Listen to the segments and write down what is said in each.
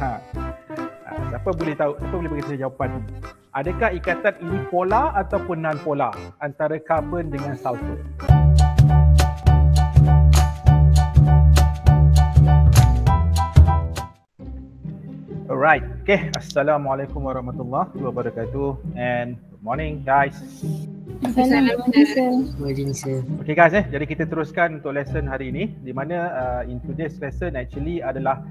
Siapa boleh tahu, siapa boleh bagi saya jawapan ni? Adakah ikatan ini polar ataupun non-polar antara karbon dengan sulfur? Alright, okay. Assalamualaikum warahmatullahi wabarakatuh and good morning guys. Assalamualaikum. Okay guys, jadi kita teruskan untuk lesson hari ini, di mana in today's lesson actually adalah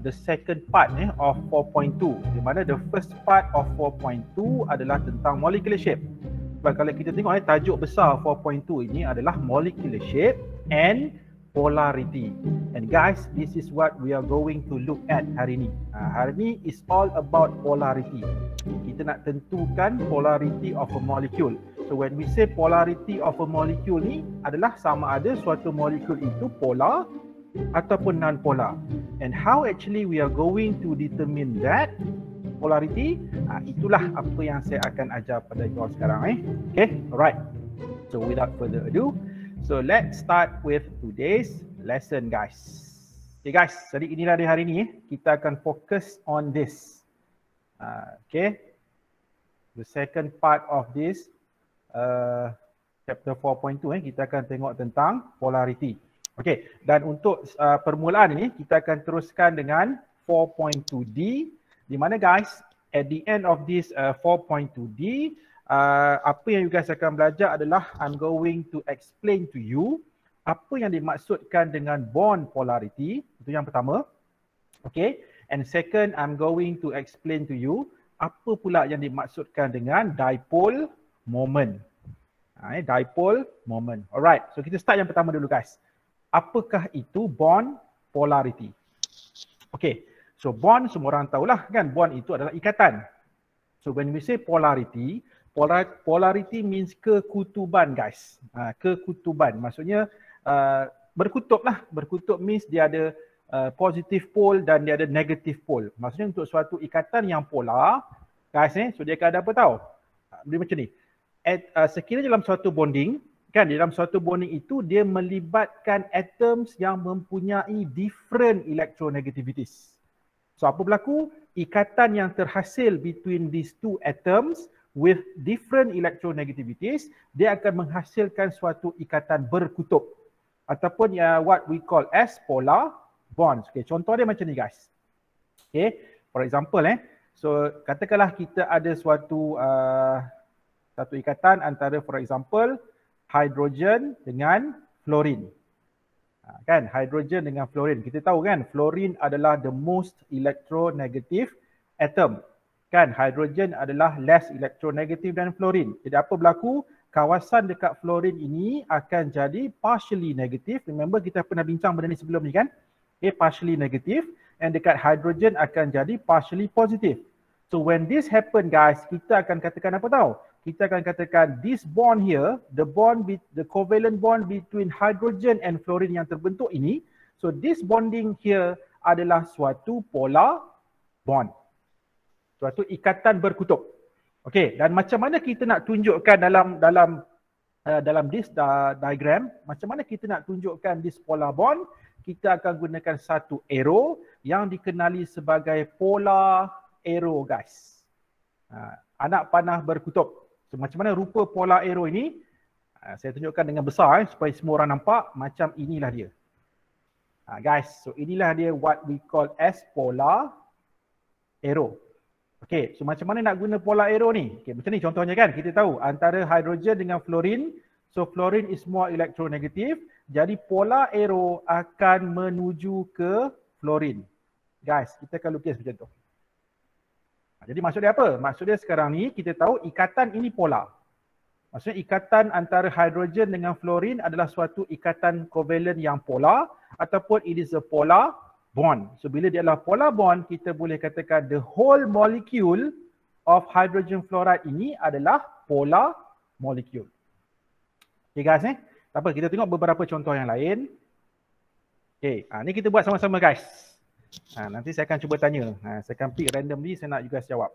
the second part of 4.2, di mana the first part of 4.2 adalah tentang molecular shape. Sebab kalau kita tengok tajuk besar 4.2 ini adalah molecular shape and polarity. And guys, this is what we are going to look at hari ini. Hari ini is all about polarity. Kita nak tentukan polarity of a molecule. So when we say polarity of a molecule ni adalah sama ada suatu molekul itu polar ataupun non-polar. And how actually we are going to determine that polarity, itulah apa yang saya akan ajar pada kau sekarang. Okay, alright. So without further ado, so let's start with today's lesson guys. Okay guys, jadi inilah dia hari ni, kita akan fokus on this. Okay, the second part of this chapter 4.2 kita akan tengok tentang polarity. Okay, dan untuk permulaan ini kita akan teruskan dengan 4.2D, di mana guys at the end of this 4.2D, apa yang you guys akan belajar adalah I'm going to explain to you apa yang dimaksudkan dengan bond polarity, itu yang pertama. Okay, and second I'm going to explain to you apa pula yang dimaksudkan dengan dipole moment. Dipole moment. Alright, so kita start yang pertama dulu guys. Apakah itu bond polarity? Okay, so bond semua orang tahulah kan, bond itu adalah ikatan. So when we say polarity, polarity means kekutuban guys. Kekutuban maksudnya berkutub lah. Berkutub means dia ada positive pole dan dia ada negative pole. Maksudnya untuk suatu ikatan yang polar guys, so dia akan ada apa tahu? Dia macam ni. Sekiranya dalam suatu bonding, kan, dalam suatu bonding itu dia melibatkan atoms yang mempunyai different electronegativities. So apa berlaku? Ikatan yang terhasil between these two atoms with different electronegativities, dia akan menghasilkan suatu ikatan berkutub ataupun what we call as polar bonds. Okay, contoh dia macam ni guys. Okay, for example so katakanlah kita ada suatu satu ikatan antara for example hidrogen dengan fluorine. Kan, hidrogen dengan fluorine. Kita tahu kan, fluorine adalah the most electronegative atom. Kan, hidrogen adalah less electronegative than fluorine. Jadi apa berlaku? Kawasan dekat fluorine ini akan jadi partially negative. Remember kita pernah bincang benda ni sebelum ni kan? Okay, partially negative. And dekat hydrogen akan jadi partially positive. So when this happen guys, kita akan katakan apa tahu? Kita akan katakan this bond here, the covalent bond between hydrogen and fluorine yang terbentuk ini, so this bonding here adalah suatu polar bond. Suatu ikatan berkutub. Okey, dan macam mana kita nak tunjukkan dalam this diagram, macam mana kita nak tunjukkan this polar bond? Kita akan gunakan satu arrow yang dikenali sebagai polar arrow guys. Anak panah berkutub. So, macam mana rupa polar arrow ini? Saya tunjukkan dengan besar supaya semua orang nampak. Macam inilah dia. Guys, so inilah dia what we call as polar arrow. Okay, so macam mana nak guna polar arrow ni? Okay, macam ni contohnya kan, kita tahu antara hydrogen dengan fluorine. So fluorine is more electronegative. Jadi polar arrow akan menuju ke fluorine. Guys, kita akan lukis macam tu. Jadi maksud dia apa? Maksud dia sekarang ni kita tahu ikatan ini polar. Maksudnya ikatan antara hydrogen dengan fluorine adalah suatu ikatan covalent yang polar ataupun it is a polar bond. So bila dia adalah polar bond, kita boleh katakan the whole molecule of hydrogen fluoride ini adalah polar molecule. Okay guys tak apa, kita tengok beberapa contoh yang lain. Okay, ni kita buat sama-sama guys. Nanti saya akan cuba tanya. Saya akan pick randomly, saya nak you guys jawab.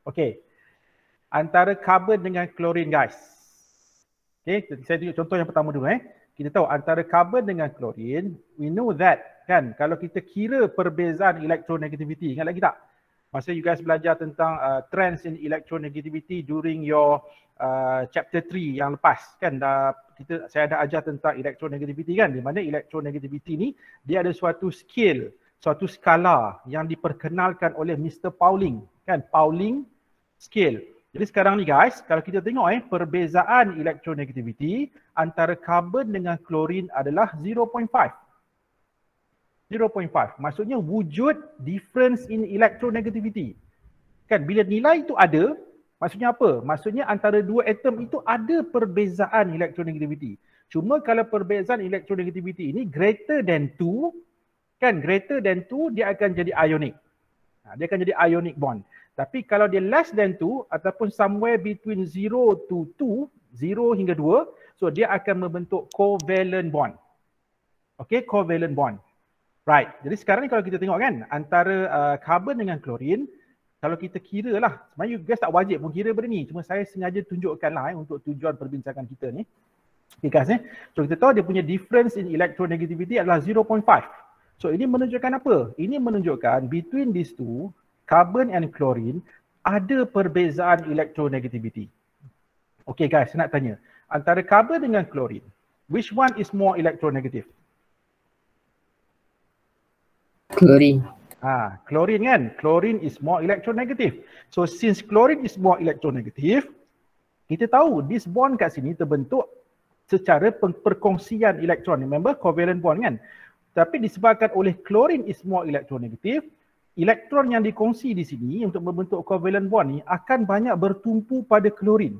Okay. Antara karbon dengan klorin guys. Okay, saya tunjuk contoh yang pertama dulu. Kita tahu antara karbon dengan klorin, we know that kan, kalau kita kira perbezaan electronegativity, ingat lagi tak? Masa you guys belajar tentang trends in electronegativity during your chapter 3 yang lepas kan, saya ada ajar tentang electronegativity kan, di mana electronegativity ni dia ada suatu scale, suatu skala yang diperkenalkan oleh Mr. Pauling kan, Pauling scale. Jadi sekarang ni guys, kalau kita tengok perbezaan electronegativity antara karbon dengan klorin adalah 0.5. 0.5. Maksudnya wujud difference in electronegativity. Kan bila nilai itu ada, maksudnya apa? Maksudnya antara dua atom itu ada perbezaan electronegativity. Cuma kalau perbezaan electronegativity ini greater than 2, kan greater than 2 dia akan jadi ionic. Dia akan jadi ionic bond. Tapi kalau dia less than 2 ataupun somewhere between 0 to 2, 0 hingga 2, so dia akan membentuk covalent bond. Okay, covalent bond. Right, jadi sekarang ni kalau kita tengok kan, antara karbon dengan klorin, kalau kita kira lah, sebenarnya you guys tak wajib pun kira benda ni, cuma saya sengaja tunjukkan lah untuk tujuan perbincangan kita ni. Okay guys, so kita tahu dia punya difference in electronegativity adalah 0.5. So ini menunjukkan apa? Ini menunjukkan between these two, carbon and chlorine, ada perbezaan electronegativity. Okay guys, saya nak tanya, antara carbon dengan chlorine, which one is more electronegative? Chlorine. Chlorine kan? Chlorine is more electronegative. So since chlorine is more electronegative, kita tahu this bond kat sini terbentuk secara perkongsian elektron. Remember covalent bond kan? Tapi disebabkan oleh chlorine is more electronegative, elektron yang dikongsi di sini untuk membentuk covalent bond ni akan banyak bertumpu pada chlorine.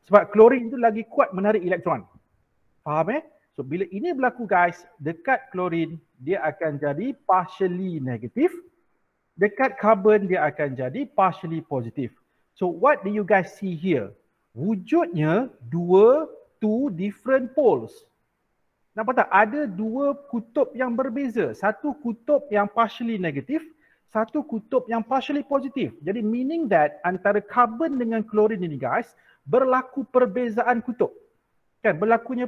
Sebab chlorine itu lagi kuat menarik elektron. Faham So bila ini berlaku guys, dekat chlorine dia akan jadi partially negative, dekat carbon dia akan jadi partially positive. So what do you guys see here? Wujudnya two different poles. Nampak tak? Ada dua kutub yang berbeza. Satu kutub yang partially negative, satu kutub yang partially positive. Jadi meaning that antara carbon dengan chlorine ini guys, berlaku perbezaan kutub. Kan berlakunya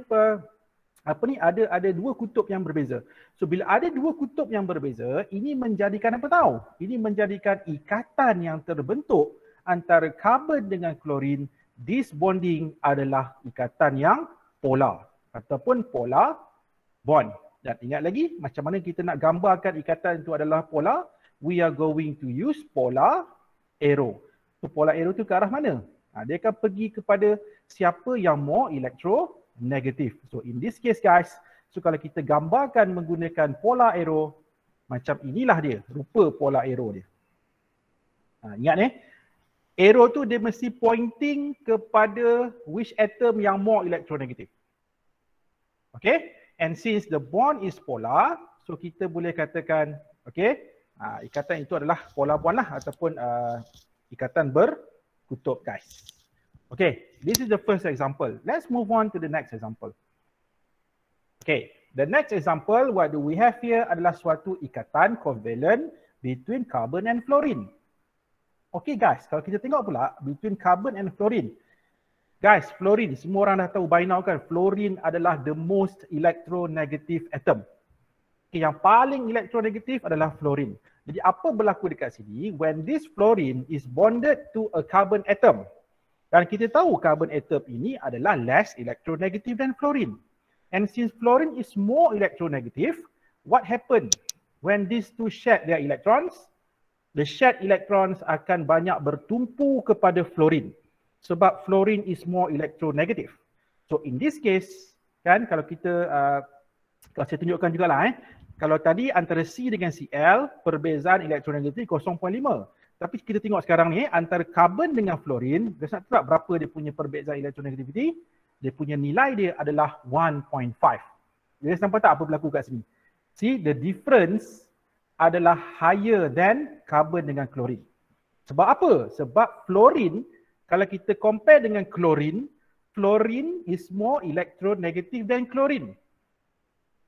ada dua kutub yang berbeza. So bila ada dua kutub yang berbeza, ini menjadikan apa tahu? Ini menjadikan ikatan yang terbentuk antara karbon dengan klorin. This bonding adalah ikatan yang polar ataupun polar bond. Dan ingat lagi macam mana kita nak gambarkan ikatan itu adalah polar? We are going to use polar arrow. So polar arrow tu ke arah mana? Dia akan pergi kepada siapa yang more electronegative. So in this case guys, so kalau kita gambarkan menggunakan polar arrow, macam inilah dia, rupa polar arrow dia. Ingat arrow tu dia mesti pointing kepada which atom yang more electronegative. Okay, and since the bond is polar, so kita boleh katakan, okay, ikatan itu adalah polar bond lah ataupun ikatan berkutub guys. Okay, this is the first example. Let's move on to the next example. Okay, the next example, what do we have here adalah suatu ikatan covalent between carbon and fluorine. Okay guys, kalau kita tengok pula between carbon and fluorine. Guys, fluorine, semua orang dah tahu by now kan, fluorine adalah the most electronegative atom. Okay, yang paling electronegative adalah fluorine. Jadi apa berlaku dekat sini? When this fluorine is bonded to a carbon atom, dan kita tahu carbon atom ini adalah less electronegative than fluorine. And since fluorine is more electronegative, what happened? When these two share their electrons, the shared electrons akan banyak bertumpu kepada fluorine. Sebab fluorine is more electronegative. So in this case, kan kalau kita, kalau saya tunjukkan jugalah kalau tadi antara C dengan Cl, perbezaan electronegativity 0.5. Tapi kita tengok sekarang ni, antara carbon dengan fluorine, guys nak tahu berapa dia punya perbezaan electronegativity? Dia punya nilai dia adalah 1.5. Jadi nampak tak apa berlaku kat sini? See, the difference adalah higher than carbon dengan chlorine. Sebab apa? Sebab fluorine, kalau kita compare dengan chlorine, fluorine is more electronegative than chlorine.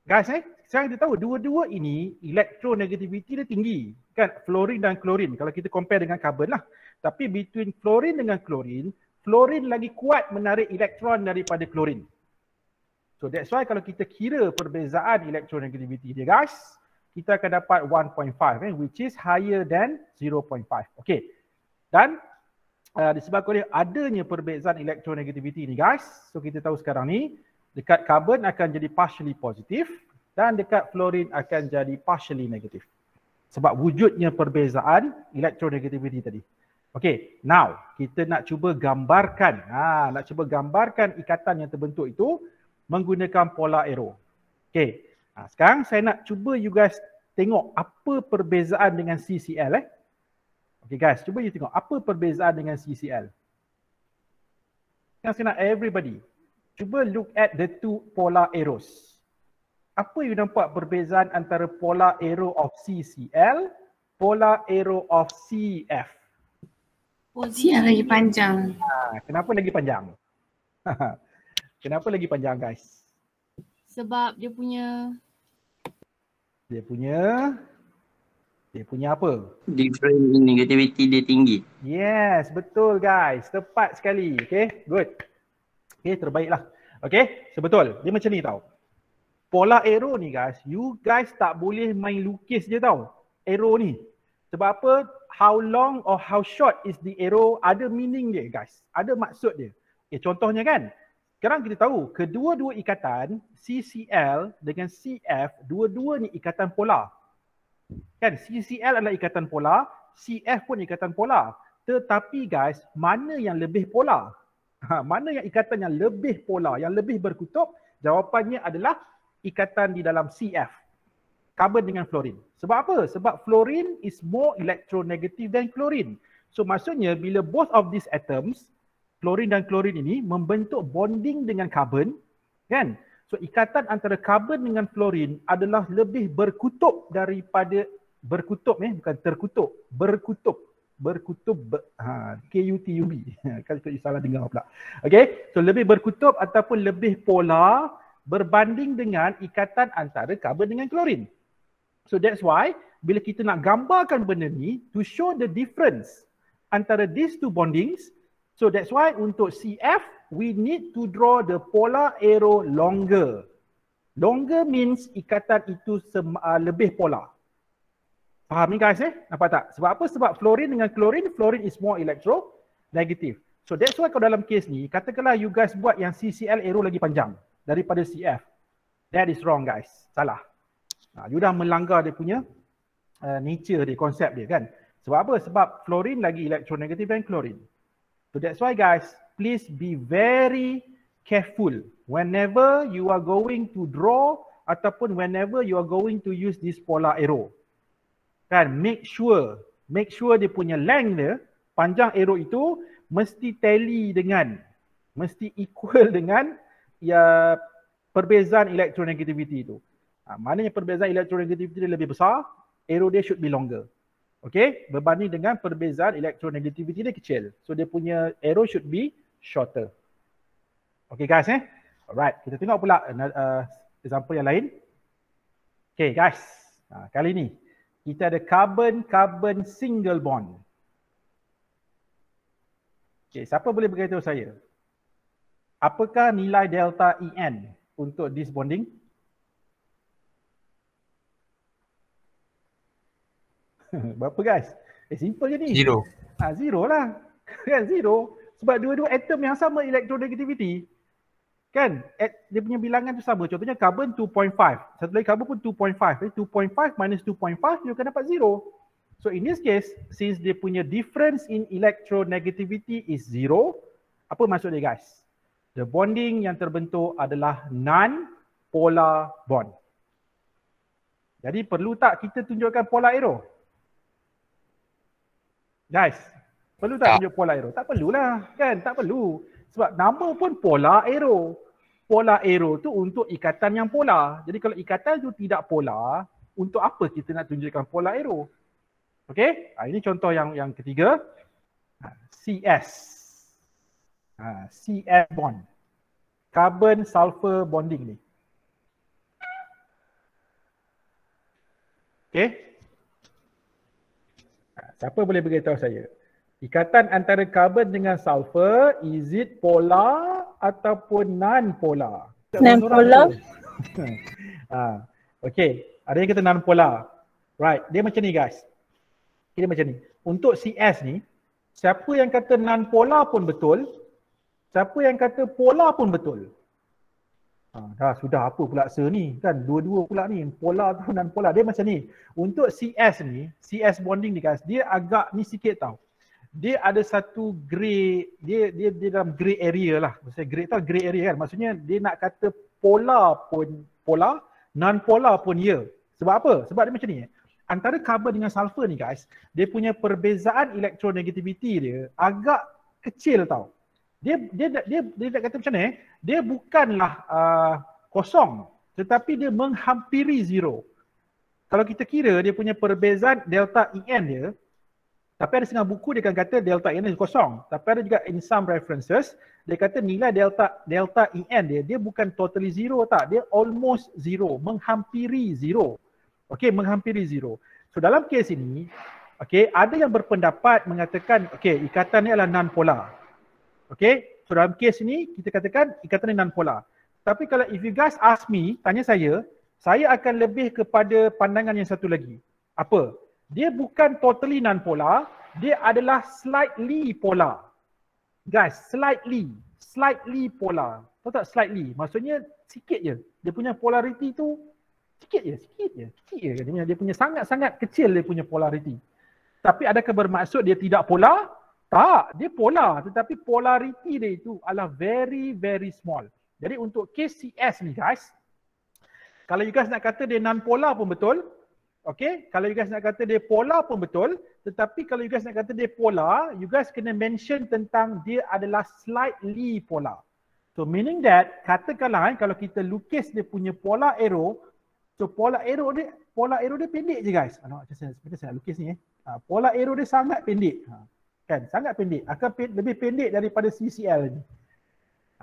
Guys, sekarang kita tahu dua-dua ini electronegativity dia tinggi. Kan, fluorine dan chlorine kalau kita compare dengan carbon lah. Tapi between fluorine dengan chlorine, fluorine lagi kuat menarik elektron daripada chlorine. So that's why kalau kita kira perbezaan electronegativity dia guys, kita akan dapat 1.5 which is higher than 0.5. Okay. Dan disebabkan oleh adanya perbezaan electronegativity ni guys, so kita tahu sekarang ni dekat carbon akan jadi partially positif dan dekat fluorine akan jadi partially negatif. Sebab wujudnya perbezaan electronegativity tadi. Okay, now kita nak cuba gambarkan, ikatan yang terbentuk itu menggunakan polar arrow. Okay, sekarang saya nak cuba you guys tengok apa perbezaan dengan CCl. Okay guys, cuba you tengok apa perbezaan dengan CCl. Sekarang saya nak everybody, cuba look at the two polar arrows. Apa you nampak perbezaan antara polar arrow of CCl, polar arrow of CF? CF lagi panjang. Kenapa lagi panjang? Kenapa lagi panjang guys? Sebab dia punya apa? Different negativity dia tinggi. Yes, betul guys. Tepat sekali. Okay, good. Okay, terbaiklah. Okay, sebetul. Dia macam ni tau. Polar arrow ni guys, you guys tak boleh main lukis je tau. Arrow ni. Sebab apa? How long or how short is the arrow, ada meaning dia guys. Ada maksud dia. Okay, contohnya kan, sekarang kita tahu kedua-dua ikatan CCl dengan CF, dua-dua ni ikatan polar. Kan, CCl adalah ikatan polar, CF pun ikatan polar. Tetapi guys, mana yang lebih polar? Mana yang ikatan yang lebih polar, yang lebih berkutub? Jawapannya adalah ikatan di dalam CF. Carbon dengan fluorine. Sebab apa? Sebab fluorine is more electronegative than chlorine. So maksudnya bila both of these atoms, fluorine dan chlorine ini membentuk bonding dengan carbon, kan? So ikatan antara carbon dengan fluorine adalah lebih berkutub daripada berkutub, bukan terkutub, berkutub. KUTUB. Kalau you salah dengar pula. Okay, so lebih berkutub ataupun lebih polar berbanding dengan ikatan antara carbon dengan chlorine. So that's why bila kita nak gambarkan benda ni to show the difference antara these two bondings, so that's why untuk CF we need to draw the polar arrow longer. Longer means ikatan itu lebih polar. Faham ni guys Nampak tak? Sebab apa? Sebab fluorine dengan chlorine, fluorine is more electronegative. So that's why kalau dalam case ni, katakanlah you guys buat yang CCl arrow lagi panjang daripada CF. That is wrong guys. Salah. You dah melanggar dia punya nature dia, konsep dia kan. Sebab apa? Sebab fluorine lagi electronegative than chlorine. So that's why guys, please be very careful whenever you are going to draw ataupun whenever you are going to use this polar arrow. Kan, make sure dia punya length dia, panjang arrow itu mesti tally dengan, mesti equal dengan ya perbezaan electronegativity itu. Maknanya perbezaan electronegativity dia lebih besar, arrow dia should be longer. Okay, berbanding dengan perbezaan electronegativity dia kecil. So dia punya arrow should be shorter. Okay guys Alright, kita tengok pula example yang lain. Okay guys, kali ni kita ada carbon-carbon single bond. Okay, siapa boleh beritahu saya? Apakah nilai delta En untuk this bonding? Berapa guys? Simple je ni. Zero. Zero lah. Kan zero. Sebab dua-dua atom yang sama electronegativity. Kan? Dia punya bilangan tu sama. Contohnya carbon 2.5. Satu lagi carbon pun 2.5. 2.5 minus 2.5 you akan dapat zero. So in this case, since dia punya difference in electronegativity is zero, apa maksud dia guys? The bonding yang terbentuk adalah non-polar bond. Jadi perlu tak kita tunjukkan polar arrow? Guys, perlu tak tunjuk polar arrow? Tak perlulah, kan? Tak perlu. Sebab nama pun polar arrow. Polar arrow tu untuk ikatan yang polar. Jadi kalau ikatan tu tidak polar, untuk apa kita nak tunjukkan polar arrow? Okay, ini contoh yang ketiga. CS. CF bond. Carbon sulfur bonding ni. Okay. Siapa boleh beritahu saya? Ikatan antara carbon dengan sulfur, is it polar ataupun non-polar? Non-polar. Okay. ada yang kata non-polar. Right, dia macam ni guys. Dia macam ni. Untuk CS ni, siapa yang kata non-polar pun betul, siapa yang kata polar pun betul. Dah sudah apa pula ni kan, dua-dua pula ni, polar atau non-polar. Dia macam ni. Untuk CS ni, CS bonding ni guys, dia agak ni sikit tau. Dia ada satu grey, dia dalam grey area lah. Maksudnya grey area kan. Maksudnya dia nak kata polar pun polar, non-polar pun ya. Sebab apa? Sebab dia macam ni. Antara carbon dengan sulfur ni guys, dia punya perbezaan elektronegativity dia agak kecil tau. Dia nak kata macam ni, dia bukanlah kosong, tetapi dia menghampiri zero. Kalau kita kira dia punya perbezaan delta En dia, tapi ada setengah buku dia akan kata delta En dia kosong. Tapi ada juga in some references, dia kata nilai delta En dia bukan totally zero tak, dia almost zero, menghampiri zero. Okey, menghampiri zero. So dalam kes ini, okey, ada yang berpendapat mengatakan okey, ikatan ni adalah non-polar. Okey, so dalam kes ini kita katakan ikatan ni non-polar. Tapi kalau if you guys ask me, tanya saya akan lebih kepada pandangan yang satu lagi. Apa? Dia bukan totally non-polar, dia adalah slightly polar. Guys, slightly polar. Tahu tak slightly? Maksudnya sikit je. Dia punya polarity tu sikit je. Dia punya sangat-sangat kecil dia punya polarity. Tapi adakah bermaksud dia tidak polar? Tak, dia polar. Tetapi polarity dia itu adalah very, very small. Jadi untuk case CS ni guys, kalau you guys nak kata dia non-polar pun betul. Okay, kalau you guys nak kata dia polar pun betul. Tetapi kalau you guys nak kata dia polar, you guys kena mention tentang dia adalah slightly polar. So meaning that, katakanlah kalau kita lukis dia punya polar arrow, so polar arrow dia pendek je guys. Macam saya nak lukis ni. Polar arrow dia sangat pendek. Kan, sangat pendek. Akan lebih pendek daripada CCl ni.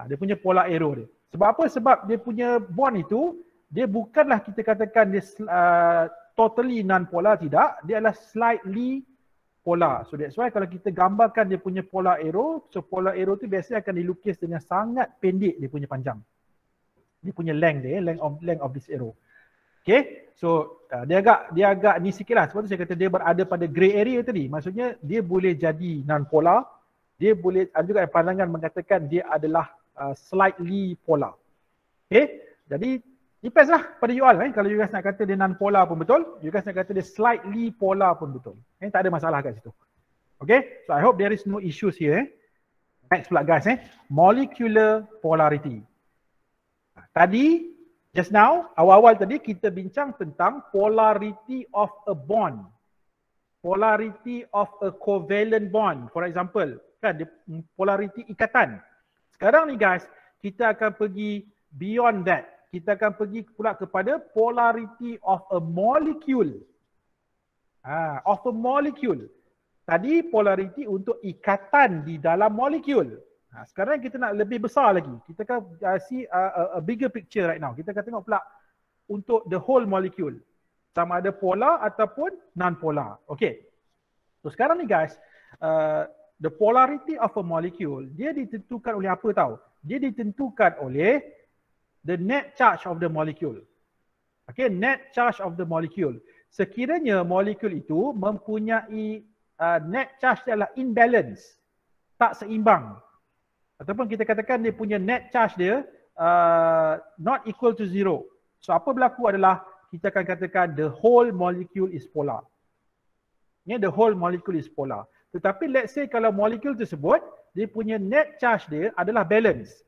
Dia punya polar arrow dia. Sebab apa? Sebab dia punya bond itu, dia bukanlah kita katakan dia totally non-polar, tidak. Dia adalah slightly polar. So that's why kalau kita gambarkan dia punya polar arrow, so polar arrow tu biasanya akan dilukis dengan sangat pendek dia punya panjang. Dia punya length dia, length of this arrow. Okay, so dia agak ni sikit lah. Sebab tu saya kata dia berada pada grey area tadi. Maksudnya dia boleh jadi non-polar. Dia boleh, ada juga pandangan mengatakan dia adalah slightly polar. Okay, jadi depends lah pada you all. Kalau you guys nak kata dia non-polar pun betul. You guys nak kata dia slightly polar pun betul. Tak ada masalah kat situ. Okay, so I hope there is no issues here. Next pula guys, molecular polarity. Tadi, just now, awal-awal tadi kita bincang tentang polarity of a bond. Polarity of a covalent bond. For example, kan, polarity ikatan. Sekarang ni guys, kita akan pergi beyond that. Kita akan pergi pula kepada polarity of a molecule. Of a molecule. Tadi polarity untuk ikatan di dalam molekul. Sekarang kita nak lebih besar lagi. Kita akan see a bigger picture right now. Kita akan tengok pula untuk the whole molecule. Sama ada polar ataupun non-polar. Okay. So sekarang ni guys, the polarity of a molecule, dia ditentukan oleh apa tahu? Dia ditentukan oleh the net charge of the molecule. Okay, net charge of the molecule. Sekiranya molekul itu mempunyai net charge dia adalah imbalance, tak seimbang. Ataupun kita katakan dia punya net charge dia not equal to zero. So apa berlaku adalah kita akan katakan the whole molecule is polar. The whole molecule is polar. Tetapi let's say kalau molekul tersebut dia punya net charge dia adalah balance.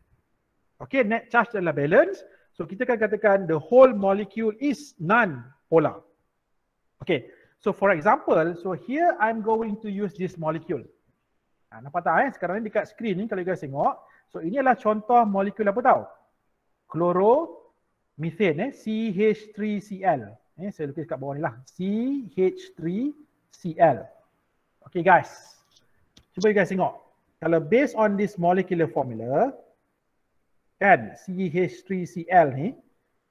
Okay, net charge adalah balance. So kita akan katakan the whole molecule is non-polar. Okay, so for example, so here I'm going to use this molecule. Nampak tak sekarang ni dekat screen ni kalau you guys tengok. So ini adalah contoh molekul apa tahu? Chloromethane, CH3Cl. Saya lukis kat bawah ni lah. CH3Cl. Okay guys, cuba you guys tengok. Kalau based on this molecular formula, kan, CH3Cl ni,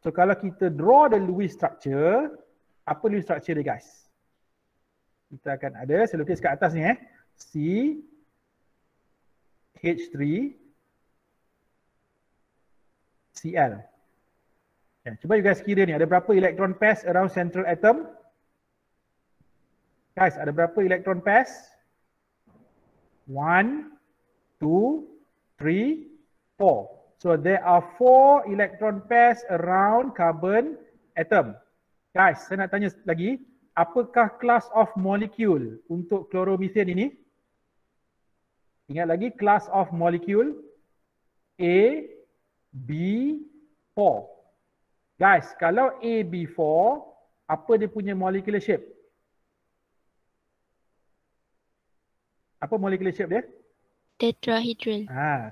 so kalau kita draw the Lewis structure, apa Lewis structure dia guys? Kita akan ada, saya lukis kat atas ni CH3Cl. Okay, cuba you guys kira ni, ada berapa electron pairs around central atom? Guys, ada berapa electron pairs? 1, 2, 3, 4. So there are 4 electron pairs around carbon atom. Guys, saya nak tanya lagi, apakah class of molecule untuk chloromethane ini? Ingat lagi, class of molecule A, B, 4. Guys, kalau A, B, 4, apa dia punya molecular shape? Apa molecular shape dia? Tetrahedral.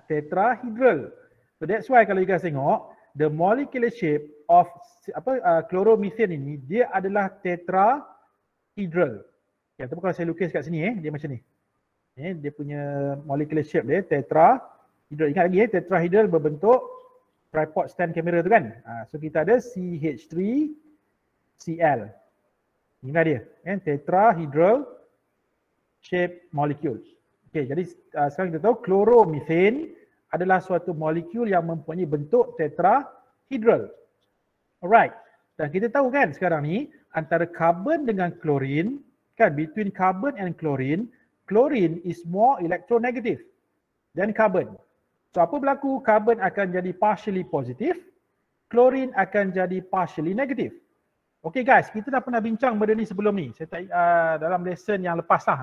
Tetrahedral. So that's why kalau you guys tengok, the molecular shape of chloromethane ini, dia adalah tetrahedral. Okay, ataupun kalau saya lukis kat sini, dia macam ni. Dia punya molecular shape dia tetrahedral. Ingat lagi tetrahedral berbentuk tripod stand kamera tu kan. So kita ada CH3Cl. Ingat dia, tetrahedral shape molecule. Okay, jadi sekarang kita tahu chloromethane adalah suatu molekul yang mempunyai bentuk tetrahedral. Alright. Dan kita tahu kan sekarang ni antara carbon dengan chlorine, kan, between carbon and chlorine is more electronegative than carbon. So apa berlaku? Carbon akan jadi partially positive, chlorine akan jadi partially negative. Okay guys, kita dah pernah bincang benda ni sebelum ni. Saya tak, dalam lesson yang lepas lah.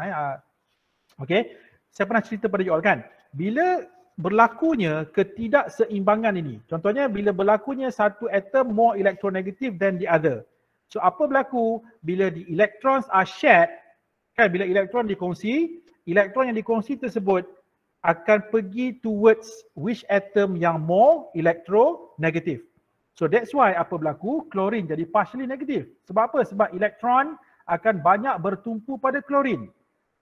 Okay, saya pernah cerita pada you all kan. Bila berlakunya ketidakseimbangan ini, contohnya bila berlakunya satu atom more electronegative than the other. So apa berlaku? Bila the electrons are shared, kan, bila elektron dikongsi, elektron yang dikongsi tersebut akan pergi towards which atom yang more electronegative. So that's why apa berlaku? Chlorine jadi partially negative. Sebab apa? Sebab elektron akan banyak bertumpu pada chlorine.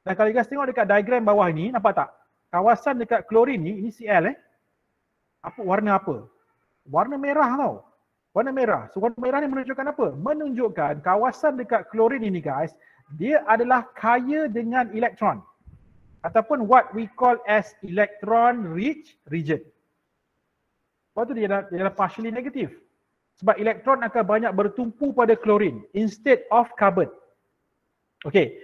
Dan kalau you guys tengok dekat diagram bawah ini, nampak tak? Kawasan dekat chlorine ni, ini Cl warna apa? Warna merah tau. Warna merah. So warna merah ni menunjukkan apa? Menunjukkan kawasan dekat chlorine ini guys, dia adalah kaya dengan elektron. Ataupun what we call as electron rich region. Sebab tu dia adalah partially negative. Sebab elektron akan banyak bertumpu pada chlorine instead of carbon. Okay.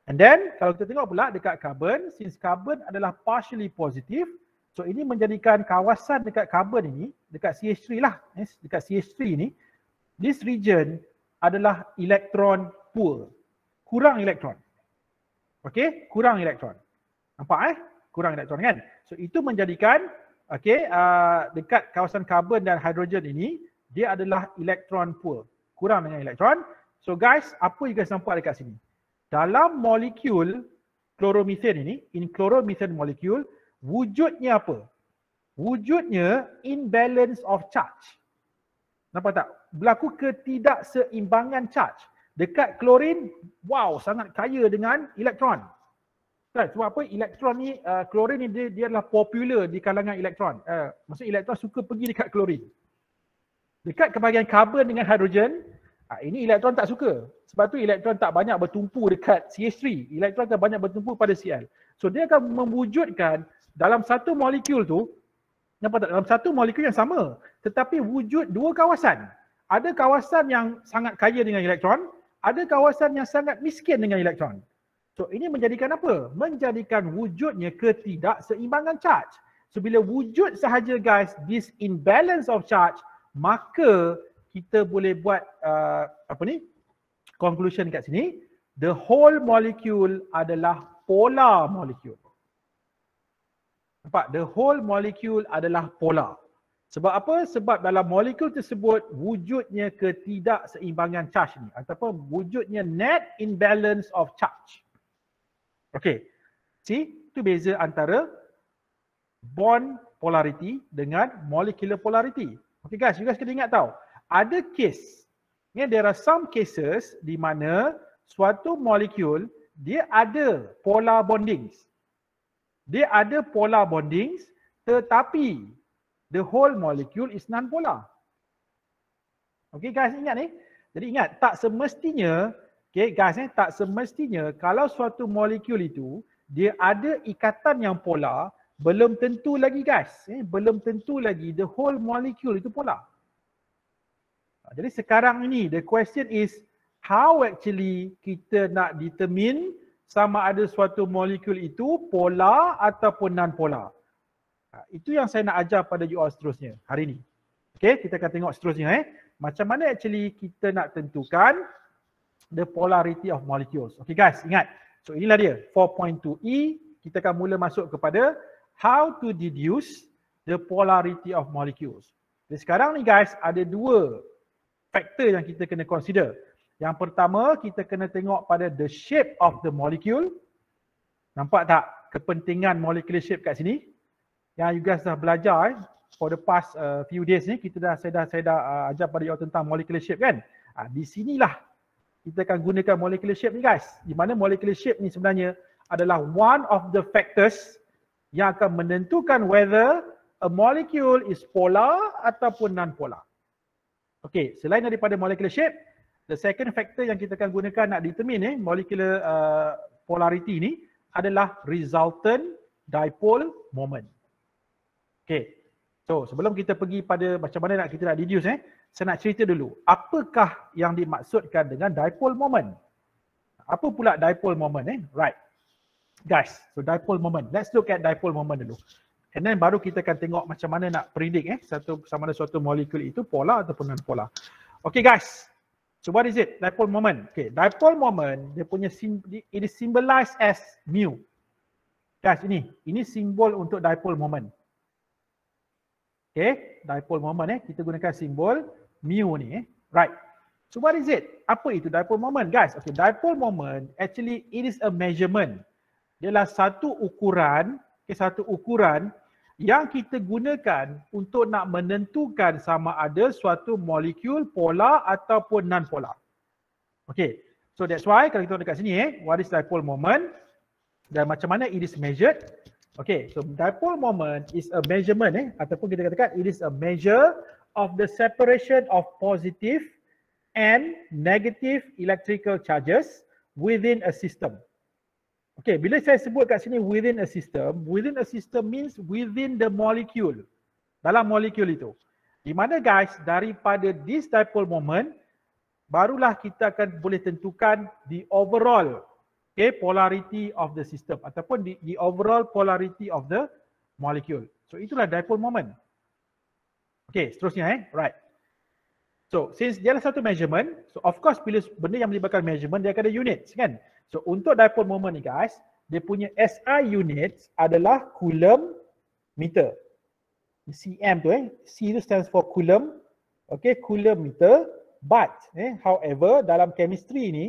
And then kalau kita tengok pula dekat carbon, since carbon adalah partially positive, so ini menjadikan kawasan dekat carbon ini, dekat CH3 lah, dekat CH3 ini, this region adalah electron poor. Kurang elektron. Okay, kurang elektron. Nampak kurang elektron kan? So itu menjadikan dekat kawasan karbon dan hidrogen ini, dia adalah elektron poor. Kurang dengan elektron. So guys, apa you guys nampak dekat sini? Dalam molekul chloromethane ini, in chloromethane molecule, wujudnya apa? Wujudnya imbalance of charge. Nampak tak? Berlaku ketidakseimbangan charge. Dekat chlorine, wow, sangat kaya dengan elektron. Kan? Sebab apa? Elektron ni, chlorine ni dia adalah popular di kalangan elektron. Maksudnya elektron suka pergi dekat chlorine. Dekat kebahagian carbon dengan hidrogen, ini elektron tak suka. Sebab tu elektron tak banyak bertumpu dekat CH3. Elektron akan banyak bertumpu pada Cl. So dia akan mewujudkan dalam satu molekul tu, nampak tak? Dalam satu molekul yang sama, tetapi wujud dua kawasan. Ada kawasan yang sangat kaya dengan elektron, ada kawasan yang sangat miskin dengan elektron. So ini menjadikan apa? Menjadikan wujudnya ketidakseimbangan charge. So bila wujud sahaja guys this imbalance of charge, maka kita boleh buat conclusion kat sini, the whole molecule adalah polar molecule. Nampak? The whole molecule adalah polar. Sebab apa? Sebab dalam molekul tersebut wujudnya ketidakseimbangan charge ni ataupun wujudnya net imbalance of charge. Okay, see, itu beza antara bond polarity dengan molecular polarity. Okay guys, you guys kena ingat tau, ada case, there are some cases di mana suatu molekul dia ada polar bondings. Dia ada polar bondings tetapi the whole molecule is non-polar. Okay guys, ingat ni. Jadi ingat, tak semestinya, okay guys, tak semestinya kalau suatu molekul itu dia ada ikatan yang polar, belum tentu lagi guys, belum tentu lagi the whole molecule itu polar. Jadi sekarang ini the question is how actually kita nak determine sama ada suatu molekul itu polar ataupun non-polar. Itu yang saya nak ajar pada you all seterusnya hari ini. Okay, kita akan tengok seterusnya macam mana actually kita nak tentukan the polarity of molecules. Okay guys, ingat. So inilah dia 4.2e. Kita akan mula masuk kepada how to deduce the polarity of molecules. Jadi sekarang ni guys, ada dua faktor yang kita kena consider. Yang pertama, kita kena tengok pada the shape of the molecule. Nampak tak kepentingan molecular shape kat sini? Yang you guys dah belajar for the past few days ni, saya dah ajar pada you all tentang molecular shape kan? Di sinilah kita akan gunakan molecular shape ni guys. Di mana molecular shape ni sebenarnya adalah one of the factors yang akan menentukan whether a molecule is polar ataupun non-polar. Okay, selain daripada molecular shape, the second factor yang kita akan gunakan nak determine molecular polarity ni adalah resultant dipole moment. Okay, so sebelum kita pergi pada macam mana kita nak deduce saya nak cerita dulu, apakah yang dimaksudkan dengan dipole moment? Apa pula dipole moment Right. Guys, so dipole moment. Let's look at dipole moment dulu. And then baru kita akan tengok macam mana nak predict sama ada suatu molekul itu polar ataupun non-polar. Okay guys. So what is it? Dipole moment. Okay, dipole moment dia punya it is symbolized as mu. Guys, ini simbol untuk dipole moment. Okay, dipole moment kita gunakan simbol mu ni Right. So what is it? Apa itu dipole moment guys? Okay, dipole moment actually it is a measurement. Dia adalah satu ukuran yang kita gunakan untuk nak menentukan sama ada suatu molekul polar ataupun non-polar. Okay, so that's why kalau kita tengok dekat sini what is dipole moment dan macam mana it is measured. Okay, so dipole moment is a measurement ataupun kita katakan it is a measure of the separation of positive and negative electrical charges within a system. Okay, bila saya sebut kat sini within a system means within the molecule. Dalam molekul itu. Di mana guys, daripada this dipole moment, barulah kita akan boleh tentukan the overall polarity of the system ataupun the overall polarity of the molecule. So itulah dipole moment. Okay, seterusnya right. So since dia adalah satu measurement, so of course bila benda yang melibatkan measurement dia akan ada units kan. So untuk dipole moment ni guys, dia punya SI units adalah coulomb meter. cm tu C itu stands for coulomb. Okay, coulomb meter. But however dalam chemistry ni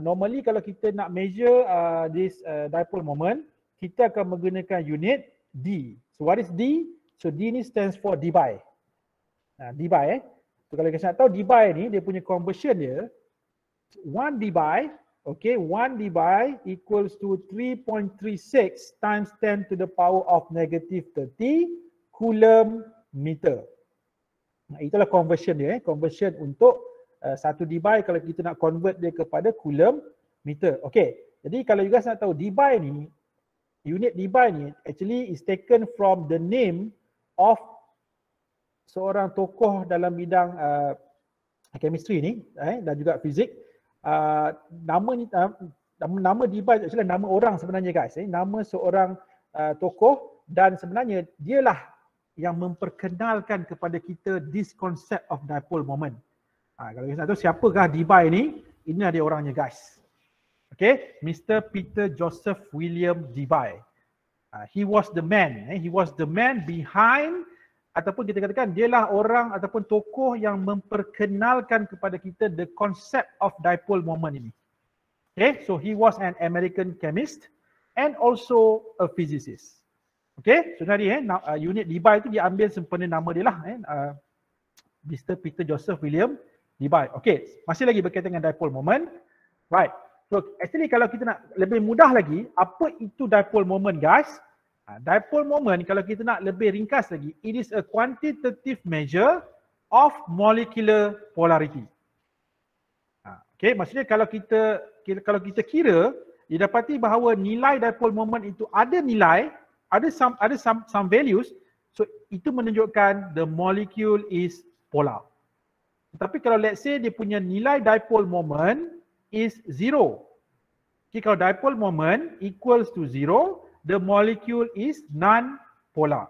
normally kalau kita nak measure this dipole moment, kita akan menggunakan unit D. So what is D? So D ni stands for dBi. dBi So kalau kita nak tahu dBi ni dia punya conversion dia 1 dBi, okay, 1 dBi equals to 3.36 times 10 to the power of negative 30 coulomb meter. Itulah conversion dia, conversion untuk 1 dBi kalau kita nak convert dia kepada coulomb meter. Okay, jadi kalau you guys nak tahu dBi ni, unit dBi ni actually is taken from the name of seorang tokoh dalam bidang chemistry ni dan juga fizik. Nama dBi actually nama orang sebenarnya guys, nama seorang tokoh dan sebenarnya dialah yang memperkenalkan kepada kita this concept of dipole moment. Kalau kita nak tahu siapakah dBi ni, inilah dia orangnya guys. Okay, Mr. Peter Joseph William dBi. He was the man, he was the man behind ataupun kita katakan dialah orang ataupun tokoh yang memperkenalkan kepada kita the concept of dipole moment ini. Okay, so he was an American chemist and also a physicist. Okay, so tadi unit dBi itu diambil sempena nama dia lah, Mr. Peter Joseph William dBi. Okay, masih lagi berkaitan dengan dipole moment. Right, so actually kalau kita nak lebih mudah lagi, apa itu dipole moment guys? Dipole moment kalau kita nak lebih ringkas lagi, it is a quantitative measure of molecular polarity. Okay, maksudnya kalau kita kira, didapati bahawa nilai dipole moment itu ada nilai, ada some values, so itu menunjukkan the molecule is polar. Tapi kalau let's say dia punya nilai dipole moment is 0. Okay, kalau dipole moment equals to 0, the molecule is non-polar.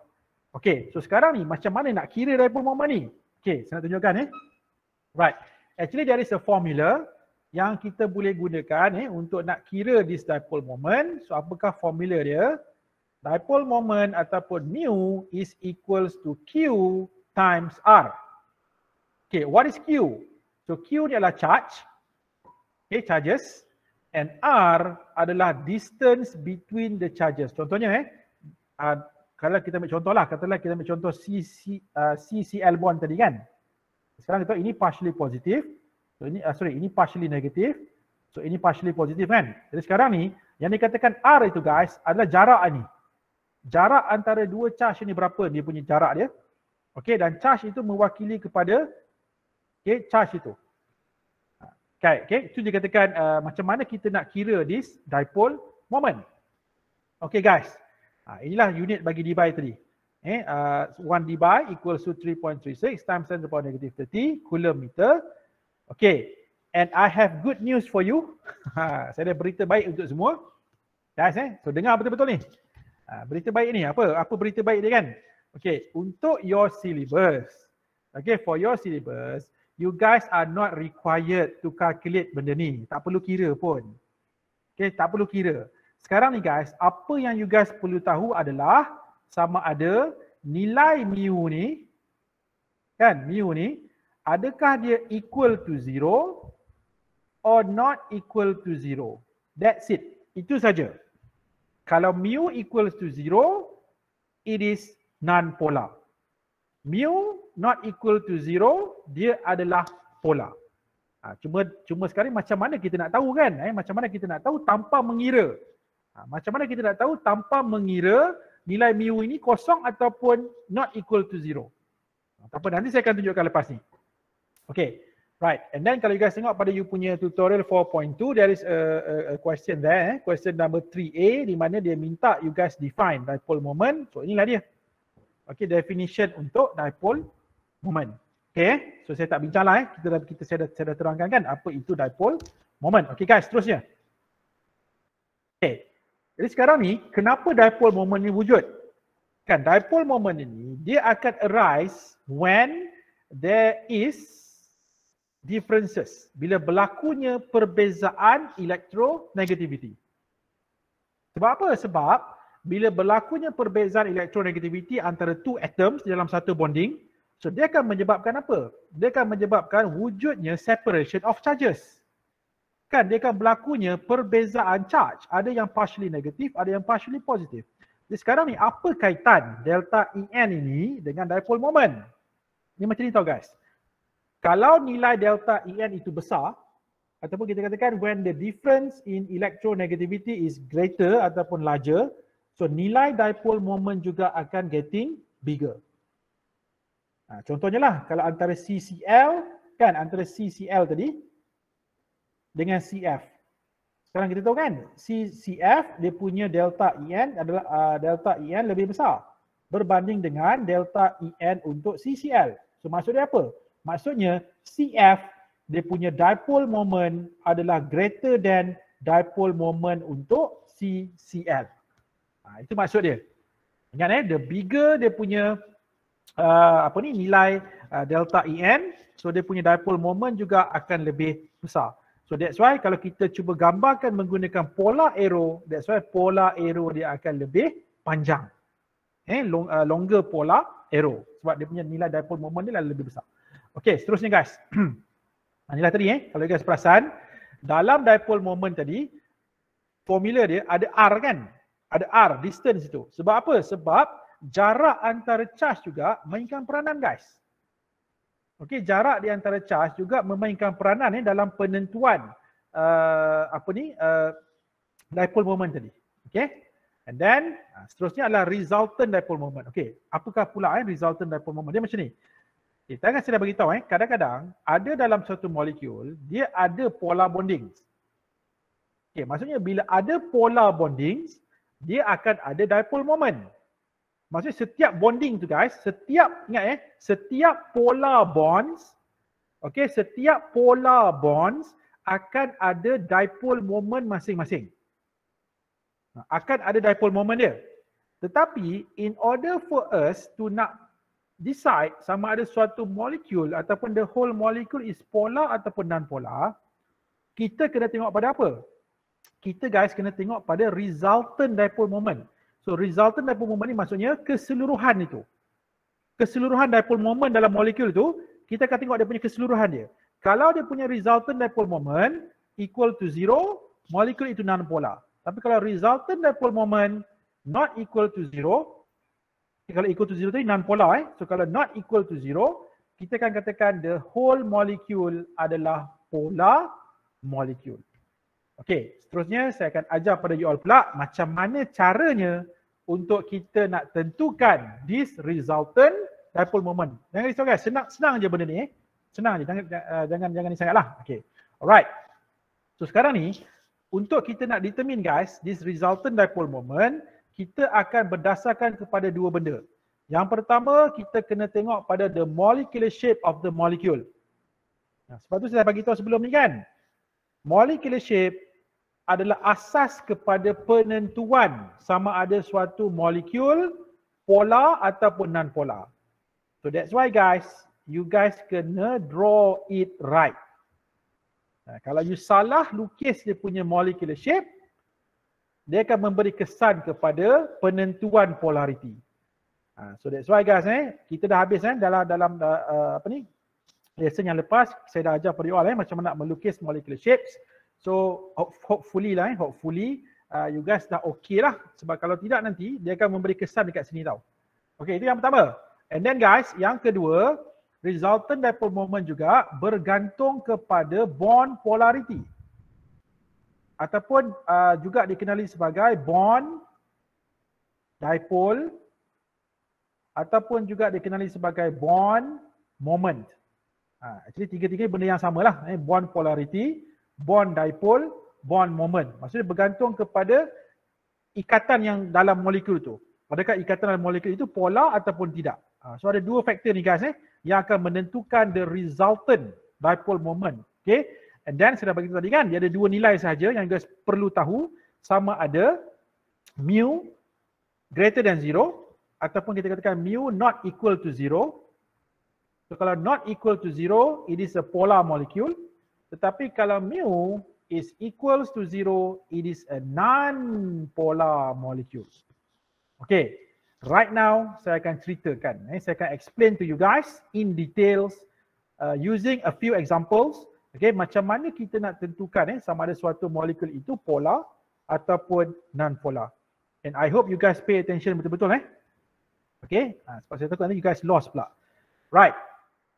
Okay, so sekarang ni macam mana nak kira dipole moment ni? Okay, saya nak tunjukkan Right, actually there is a formula yang kita boleh gunakan untuk nak kira this dipole moment. So apakah formula dia? Dipole moment ataupun mu is equals to Q times R. Okay, what is Q? So Q ni adalah charge, okay, charges, and R adalah distance between the charges. Contohnya kalau kita ambil contoh lah, katalah kita ambil contoh CCl bond tadi kan. Sekarang kita tahu ini partially positive, so ini ini partially negative, so ini partially positive kan. Jadi sekarang ni yang dikatakan R itu guys adalah jarak ni. Jarak antara dua charge ni berapa dia punya jarak dia. Okey, dan charge itu mewakili kepada charge itu. Okay, itu dikatakan macam mana kita nak kira this dipole moment. Okay guys, inilah unit bagi dBi tadi. 1 dBi equals to 3.36 times 10 to the power negative 30 coulomb meter. Okay, and I have good news for you. Saya ada berita baik untuk semua. Guys, so dengar betul-betul ni. Berita baik ni apa berita baik dia kan? Okay, untuk your syllabus. Okay, for your syllabus, you guys are not required to calculate benda ni. Tak perlu kira pun. Okay, tak perlu kira. Sekarang ni guys, apa yang you guys perlu tahu adalah sama ada nilai mu ni, kan, mu ni, adakah dia equal to 0 or not equal to 0. That's it. Itu saja. Kalau mu equals to 0, it is non-polar. Mu not equal to 0, dia adalah polar. Cuma sekarang macam mana kita nak tahu kan? Macam mana kita nak tahu tanpa mengira? Macam mana kita nak tahu tanpa mengira nilai mu ini kosong ataupun not equal to 0? Tak apa, nanti saya akan tunjukkan lepas ni. Okay, right. And then kalau you guys tengok pada you punya tutorial 4.2, there is a question there, question number 3A, di mana dia minta you guys define dipole moment. So inilah dia. Okay, definition untuk dipole moment. Okay, so saya tak bincang lah saya dah terangkan kan apa itu dipole moment. Okay guys, terusnya. Okay, jadi sekarang ni kenapa dipole moment ni wujud? Kan dipole moment ini dia akan arise when there is differences, bila berlakunya perbezaan electronegativity. Sebab apa? Sebab bila berlakunya perbezaan electronegativity antara two atoms dalam satu bonding, so dia akan menyebabkan apa? Dia akan menyebabkan wujudnya separation of charges. Kan dia akan berlakunya perbezaan charge. Ada yang partially negatif, ada yang partially positive. Jadi sekarang ni apa kaitan delta En ini dengan dipole moment? Ni macam ni tau guys. Kalau nilai delta En itu besar, ataupun kita katakan when the difference in electronegativity is greater ataupun larger, so nilai dipole moment juga akan getting bigger. Contohnya lah, kalau antara CCl, kan antara CCl tadi dengan CF. Sekarang kita tahu kan, CF dia punya delta En adalah delta En lebih besar berbanding dengan delta En untuk CCl. So maksud dia apa? Maksudnya CF dia punya dipole moment adalah greater than dipole moment untuk CCl. Itu maksud dia. Ingat the bigger dia punya nilai delta En, so dia punya dipole moment juga akan lebih besar. So that's why kalau kita cuba gambarkan menggunakan polar arrow, that's why polar arrow dia akan lebih panjang. Longer polar arrow sebab dia punya nilai dipole moment dia lebih besar. Okey, seterusnya guys. Inilah tadi kalau guys perasan, dalam dipole moment tadi formula dia ada R kan? Ada R, distance itu. Sebab apa? Sebab jarak antara charge juga mainkan peranan guys. Okey, jarak di antara charge juga memainkan peranan dalam penentuan dipole moment tadi. Okey. And then seterusnya adalah resultant dipole moment. Okey, apakah pula resultant dipole moment? Dia macam ni. Okay, saya dah beritahu kadang-kadang ada dalam satu molekul dia ada polar bondings. Okey, maksudnya bila ada polar bondings, dia akan ada dipole moment. Maksudnya setiap bonding tu guys, setiap polar bonds, Okay, setiap polar bonds akan ada dipole moment masing-masing. Akan ada dipole moment dia. Tetapi in order for us to nak decide sama ada suatu molekul ataupun the whole molecule is polar ataupun non-polar, kita kena tengok pada apa? Kita guys kena tengok pada resultant dipole moment. So resultant dipole moment ni maksudnya keseluruhan itu. Keseluruhan dipole moment dalam molekul itu, kita akan tengok dia punya keseluruhan dia. Kalau dia punya resultant dipole moment equal to 0, molekul itu non-polar. Tapi kalau resultant dipole moment not equal to 0, kalau equal to 0 tadi non-polar So kalau not equal to 0, kita akan katakan the whole molecule adalah polar molecule. Okey, seterusnya saya akan ajar pada you all pula macam mana caranya untuk kita nak tentukan this resultant dipole moment. Jangan risau guys, senang je benda ni Senang je, jangan ni sangatlah. Okey. Alright. So sekarang ni untuk kita nak determine guys this resultant dipole moment, kita akan berdasarkan kepada dua benda. Yang pertama, kita kena tengok pada the molecular shape of the molecule. Sebab tu saya bagi tahu sebelum ni kan. Molecular shape adalah asas kepada penentuan sama ada suatu molekul polar ataupun non-polar. So that's why guys, you guys kena draw it right. Kalau you salah lukis dia punya molecular shape, dia akan memberi kesan kepada penentuan polarity. So that's why guys, kita dah habis dalam lesson yang lepas saya dah ajar pada you all macam mana nak melukis molecular shapes. So hopefully you guys dah okay lah, sebab kalau tidak nanti dia akan memberi kesan dekat sini tau. Okay, itu yang pertama. And then guys, yang kedua, resultant dipole moment juga bergantung kepada bond polarity ataupun juga dikenali sebagai bond dipole ataupun juga dikenali sebagai bond moment. Actually tiga-tiga benda yang sama lah, bond polarity, bond dipole, bond moment. Maksudnya bergantung kepada ikatan yang dalam molekul tu. Adakah ikatan dalam molekul itu polar ataupun tidak. So ada dua faktor ni guys yang akan menentukan the resultant dipole moment. Okay. And then saya dah bagi tadi kan, dia ada dua nilai sahaja yang guys perlu tahu, sama ada mu greater than 0 ataupun kita katakan mu not equal to 0. So kalau not equal to 0, it is a polar molecule. Tetapi kalau mu is equals to 0, it is a non-polar molecule. Okay, right now saya akan ceritakan, saya akan explain to you guys in details using a few examples. Okay, macam mana kita nak tentukan sama ada suatu molekul itu polar ataupun non-polar. And I hope you guys pay attention betul-betul Okay, sebab saya takut nanti you guys lost pula. Right,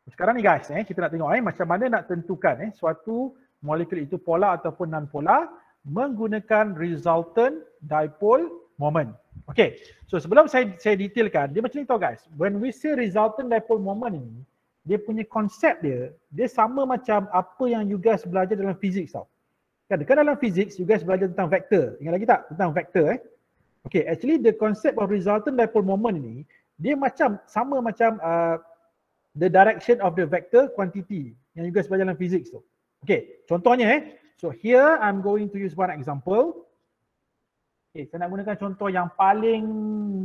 sekarang ni guys kita nak tengok macam mana nak tentukan suatu molekul itu polar ataupun non-polar menggunakan resultant dipole moment. Okay, so sebelum saya detailkan, dia macam ni tau guys. When we say resultant dipole moment ni, dia punya konsep dia sama macam apa yang you guys belajar dalam physics tau. Kan dalam physics you guys belajar tentang vector. Ingat lagi tak tentang vector Okay, actually the concept of resultant dipole moment ni, dia macam sama macam the direction of the vector quantity yang you guys belajar dalam physics tu. Okay, contohnya so here I'm going to use one example. Okay, saya nak gunakan contoh yang paling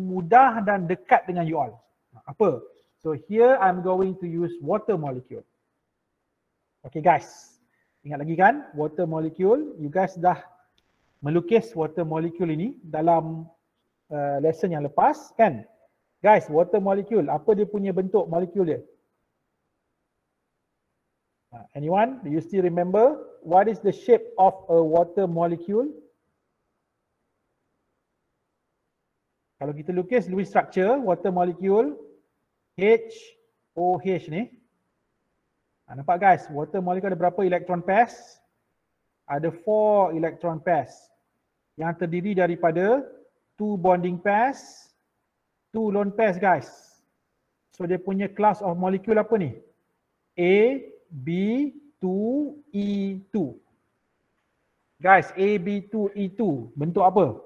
mudah dan dekat dengan you all. Apa? So here I'm going to use water molecule. Okay guys, ingat lagi kan water molecule, you guys dah melukis water molecule ini dalam lesson yang lepas kan? Guys, water molecule, apa dia punya bentuk molekul dia? Anyone? Do you still remember what is the shape of a water molecule? Kalau kita lukis Lewis structure, water molecule, HOH ni. Nampak guys, water molecule ada berapa electron pairs? Ada 4 electron pairs yang terdiri daripada 2 bonding pairs, 2 lone pairs guys. So dia punya class of molecule apa ni? A, B, 2, E2. Guys, A, B, 2, E2 bentuk apa?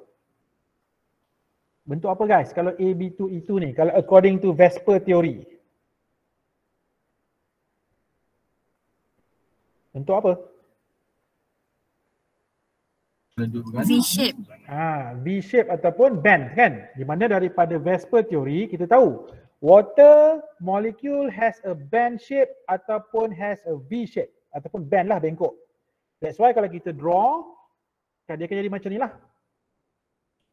Bentuk apa guys kalau A, B, 2, E2 ni? Kalau according to Vesper theory. Bentuk apa? V-shape. V-shape ataupun band kan? Di mana daripada Vesper teori kita tahu water molecule has a band shape ataupun has a V-shape ataupun band lah, bengkok. That's why kalau kita draw kan dia akan jadi macam ni lah.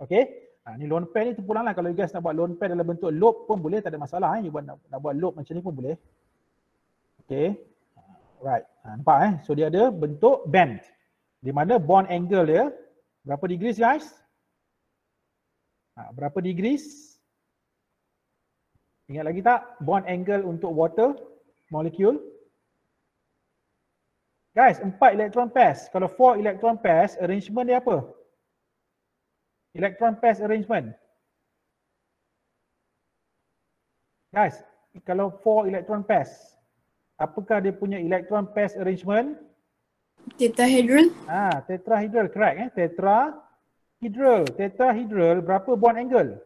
Okay. Ni lone pair ni terpulang lah. Kalau you guys nak buat lone pair dalam bentuk loop pun boleh, tak ada masalah. You nak buat loop macam ni pun boleh. Okay. Right. Nampak So dia ada bentuk band. Di mana bond angle dia berapa degrees guys? Berapa degrees? Ingat lagi tak bond angle untuk water molecule? Guys, 4 electron pairs. Kalau 4 electron pairs, arrangement dia apa? Electron pairs arrangement. Guys, kalau 4 electron pairs, apakah dia punya electron pairs arrangement? Tetrahedral. Tetrahedral, correct Tetrahedral berapa bond angle?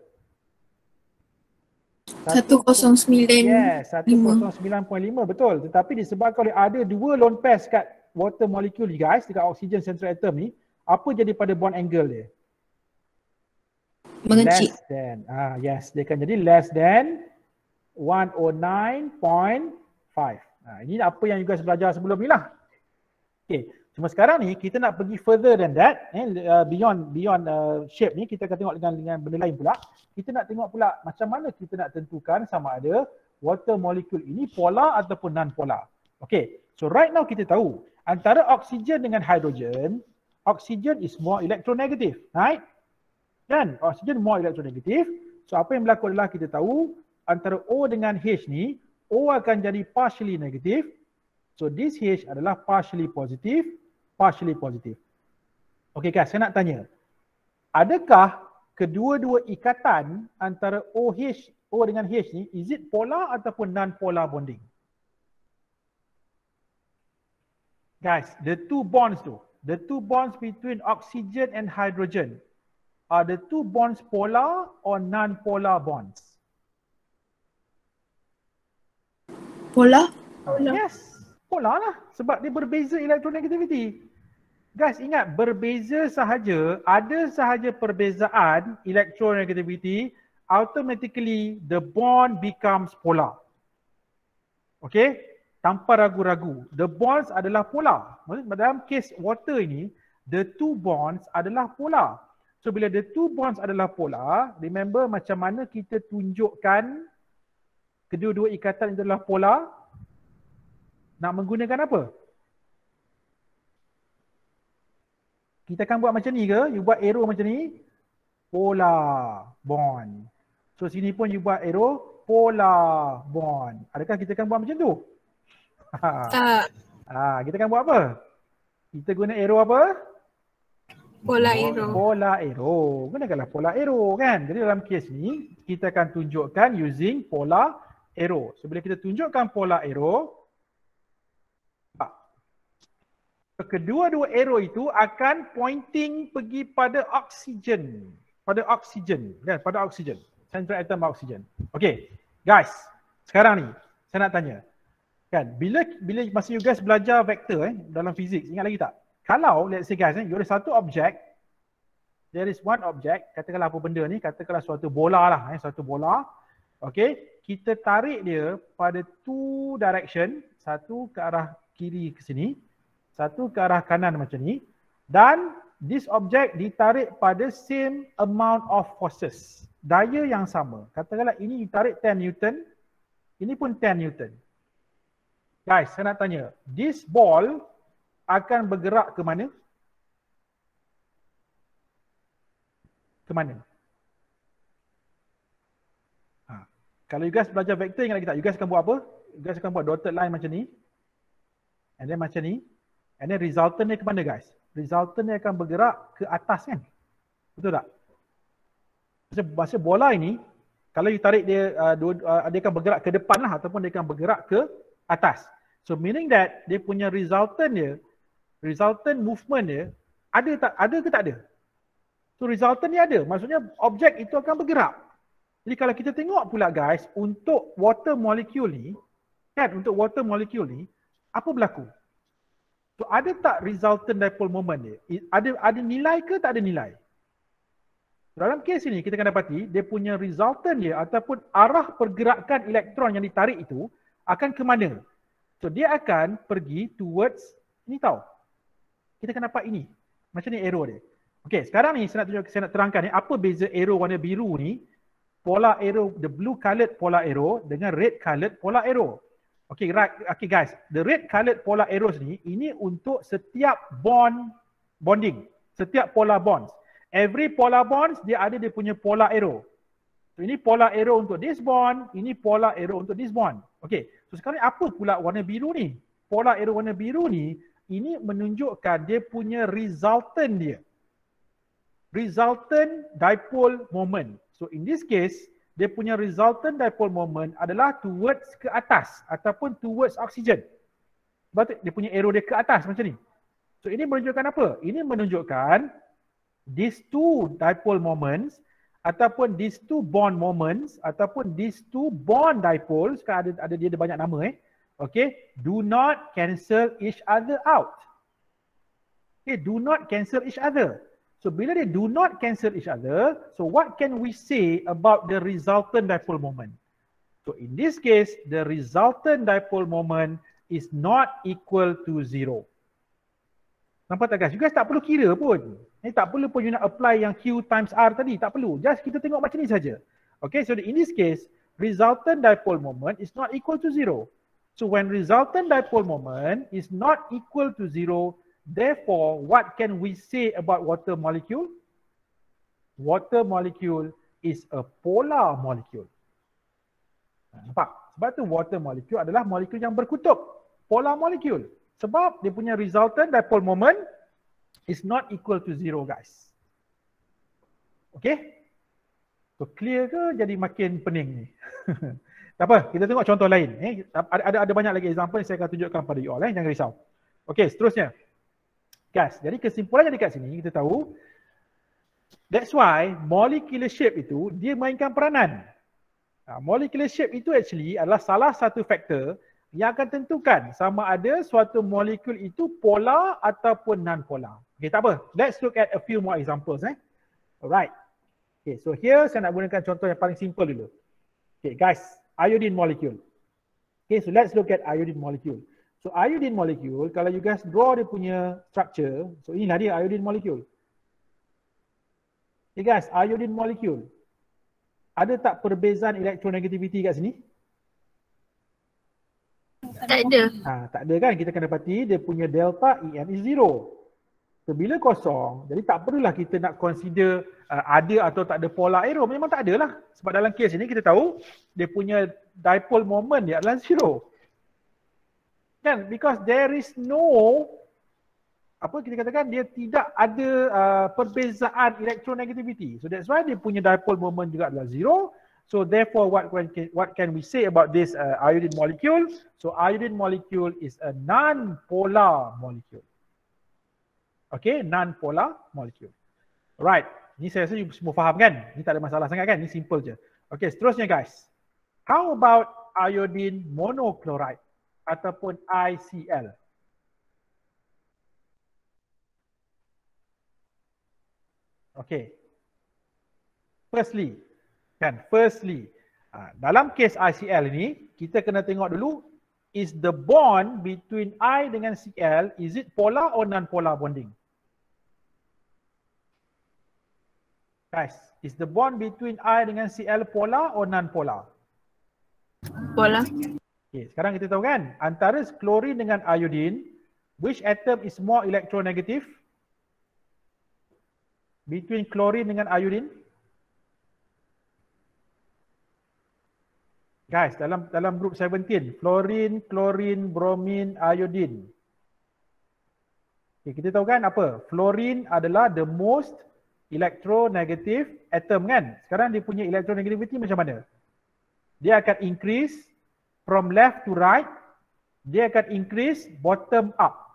109. Yes, 109.5 betul. Tetapi disebabkan oleh ada 2 lone pairs kat water molecule ni guys, dekat oxygen central atom ni, apa jadi pada bond angle dia? Mengecil. Less than. Yes, dia akan jadi less than 109.5. Ini apa yang you guys belajar sebelum ni lah. Okay, cuma sekarang ni kita nak pergi further than that, beyond shape ni kita akan tengok dengan benda lain pula. Kita nak tengok pula macam mana kita nak tentukan sama ada water molecule ini polar ataupun non-polar. Okay, so right now kita tahu antara oksigen dengan hidrogen, oksigen is more electronegative, right? Kan? Oksigen more electronegative. So apa yang berlaku adalah kita tahu antara O dengan H ni, O akan jadi partially negative. So this H adalah partially positive. Okay guys, saya nak tanya. Adakah kedua-dua ikatan antara O dengan H ni, is it polar ataupun non-polar bonding? Guys, the two bonds between oxygen and hydrogen, are the two bonds polar or non-polar bonds? Polar. Yes. Polar lah sebab dia berbeza electronegativity. Guys ingat berbeza sahaja, ada sahaja perbezaan electronegativity, automatically the bond becomes polar. Okay, tanpa ragu-ragu, the bonds adalah polar. Dalam case water ini, the two bonds adalah polar. So bila the two bonds adalah polar, remember macam mana kita tunjukkan kedua-dua ikatan itu adalah polar? Nak menggunakan apa? Kita akan buat macam ni ke? You buat arrow macam ni? Polar bond. So sini pun you buat arrow polar bond. Adakah kita akan buat macam tu? Kita akan buat apa? Kita guna arrow apa? Polar arrow. Polar arrow. Gunakanlah polar arrow kan? Jadi dalam kes ni, kita akan tunjukkan using polar arrow. So bila kita tunjukkan polar arrow, kedua-dua arrow itu akan pointing pergi pada oksigen. Pada oksigen. Kan? Pada oksigen. Central atom oksigen. Okay. Guys. Sekarang ni. Saya nak tanya. Kan? Bila masa you guys belajar vektor dalam fizik. Ingat lagi tak? Kalau let's say guys. You ada satu objek. There is one object. Katakanlah apa benda ni. Katakanlah suatu bola lah. Suatu bola. Okay. Kita tarik dia pada two direction. Satu ke arah kiri ke sini. Satu ke arah kanan macam ni. Dan this object ditarik pada same amount of forces. Daya yang sama. Katakanlah ini ditarik 10 Newton. Ini pun 10 Newton. Guys, saya nak tanya. This ball akan bergerak ke mana? Ke mana? Kalau you guys belajar vektor, ingat lagi tak? You guys akan buat apa? You guys akan buat dotted line macam ni. And then macam ni. And then resultant dia ke mana guys? Resultant dia akan bergerak ke atas kan? Betul tak? Masa bola ini, kalau you tarik dia, dia akan bergerak ke depan lah ataupun dia akan bergerak ke atas. So meaning that dia punya resultant movement dia, ada ke tak ada? So resultant ni ada, maksudnya objek itu akan bergerak. Jadi kalau kita tengok pula guys, untuk water molecule ni, kan, untuk water molecule ni, apa berlaku? So ada tak resultant dipole moment dia? Ada nilai ke tak ada nilai? Dalam kes ini kita akan dapati dia punya resultant dia ataupun arah pergerakan elektron yang ditarik itu akan ke mana? So dia akan pergi towards ni tau. Kita akan dapat ini. Macam ni arrow dia. Okey, sekarang ni saya nak terangkan ni apa beza arrow warna biru ni, polar arrow, the blue coloured polar arrow dengan red coloured polar arrow. Okay, right. Okay guys, the red coloured polar arrows ni, ini untuk setiap bonding, setiap polar bonds. Every polar bonds dia ada dia punya polar arrow. So ini polar arrow untuk this bond, ini polar arrow untuk this bond. Okay, so sekarang apa pula warna biru ni? Polar arrow warna biru ni, ini menunjukkan dia punya resultant dia. Resultant dipole moment. So in this case, dia punya resultant dipole moment adalah towards ke atas ataupun towards oxygen. Sebab tu dia punya arrow dia ke atas macam ni. So ini menunjukkan apa? Ini menunjukkan these two dipole moments ataupun these two bond moments ataupun these two bond dipoles, kan ada dia ada banyak nama okay, do not cancel each other out. Okay, do not cancel each other. So bila dia do not cancel each other, so what can we say about the resultant dipole moment? So in this case, the resultant dipole moment is not equal to 0. Nampak tak guys? You guys tak perlu kira pun. Tak perlu pun you nak apply yang Q times R tadi. Tak perlu. Just kita tengok macam ni saja. Okay, so in this case, resultant dipole moment is not equal to 0. So when resultant dipole moment is not equal to 0, therefore, what can we say about water molecule? Water molecule is a polar molecule. Nampak? Sebab tu water molecule adalah molekul yang berkutub. Polar molecule. Sebab dia punya resultant dipole moment is not equal to 0 guys. Okay? So clear ke jadi makin pening ni? Tak apa, kita tengok contoh lain. Ada banyak lagi example yang saya akan tunjukkan pada you all. Jangan risau. Okay, seterusnya. Guys, jadi kesimpulannya dekat sini kita tahu that's why molecular shape itu dia mainkan peranan. Molecular shape itu actually adalah salah satu faktor yang akan tentukan sama ada suatu molekul itu polar ataupun non-polar. Okay, tak apa. Let's look at a few more examples. Alright. Okay, so here saya nak gunakan contoh yang paling simple dulu. Okay guys, iodine molecule. Okay, so let's look at iodine molecule. So iodine molecule, kalau you guys draw dia punya structure, so inilah dia iodine molecule. Okay guys, iodine molecule. Ada tak perbezaan electronegativity kat sini? Tak ada. Tak ada kan? Kita akan dapati dia punya delta EN is 0. So bila kosong, jadi tak perlulah kita nak consider ada atau tak ada polar arrow. Memang tak ada lah. Sebab dalam kes ini kita tahu dia punya dipole moment dia adalah 0. Kan? Because there is no, apa kita katakan, dia tidak ada perbezaan electronegativity. So that's why dia punya dipole moment juga adalah 0. So therefore what can we say about this iodine molecule? So iodine molecule is a non-polar molecule. Okay, non-polar molecule. Alright, ni saya rasa you semua faham kan? Ni tak ada masalah sangat kan? Ni simple je. Okay, seterusnya guys. How about iodine monochloride ataupun ICL? Okay. Firstly, dalam kes ICL ini, kita kena tengok dulu, is the bond between I dengan Cl, is it polar or non-polar bonding? Guys, is the bond between I dengan Cl polar or non-polar? Polar. Okay, sekarang kita tahu kan, antara chlorine dengan iodine, which atom is more electronegative? Between chlorine dengan iodine? Guys, dalam group 17, fluorine, chlorine, bromine, iodine. Okay, kita tahu kan apa? Fluorine adalah the most electronegative atom kan? Sekarang dia punya electronegativity macam mana? Dia akan increase from left to right. Dia akan increase bottom up.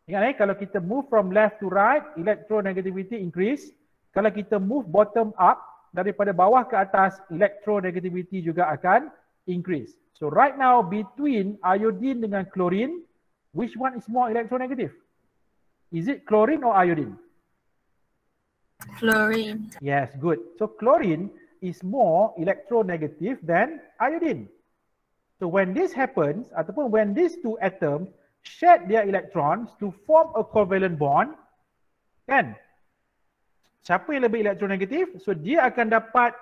Ingat kalau kita move from left to right, electronegativity increase. Kalau kita move bottom up, daripada bawah ke atas, electronegativity juga akan increase. So right now between iodine dengan chlorine, Which one is more electronegative? Is it chlorine or iodine? Fluorine. Yes, good. So chlorine is more electronegative than iodine. So when this happens, ataupun when these two atoms share their electrons to form a covalent bond, kan? Siapa yang lebih elektronegatif? So dia akan dapat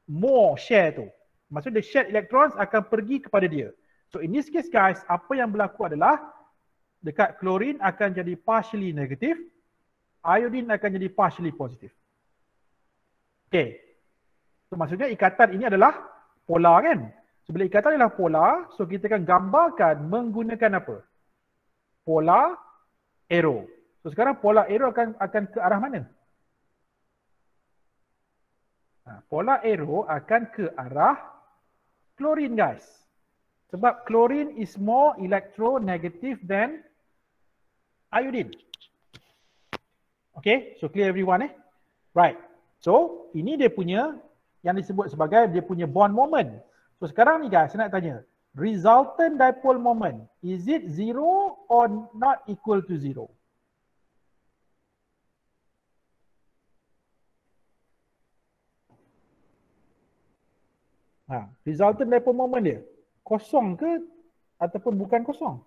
more share tu. Maksudnya the shared electrons akan pergi kepada dia. So in this case guys, apa yang berlaku adalah dekat chlorine akan jadi partially negative, iodine akan jadi partially positive. Okay. So maksudnya ikatan ini adalah polar kan? So bila ikatan adalah polar, so kita akan gambarkan menggunakan apa? Polar arrow. So sekarang polar arrow akan ke arah mana? Polar arrow akan ke arah chlorine guys. Sebab chlorine is more electronegative than iodine. Okay, so clear everyone Right. So ini dia punya yang disebut sebagai dia punya bond moment. So sekarang ni guys, saya nak tanya, resultant dipole moment, is it 0 or not equal to 0? Resultant dipole moment dia kosong ke ataupun bukan kosong?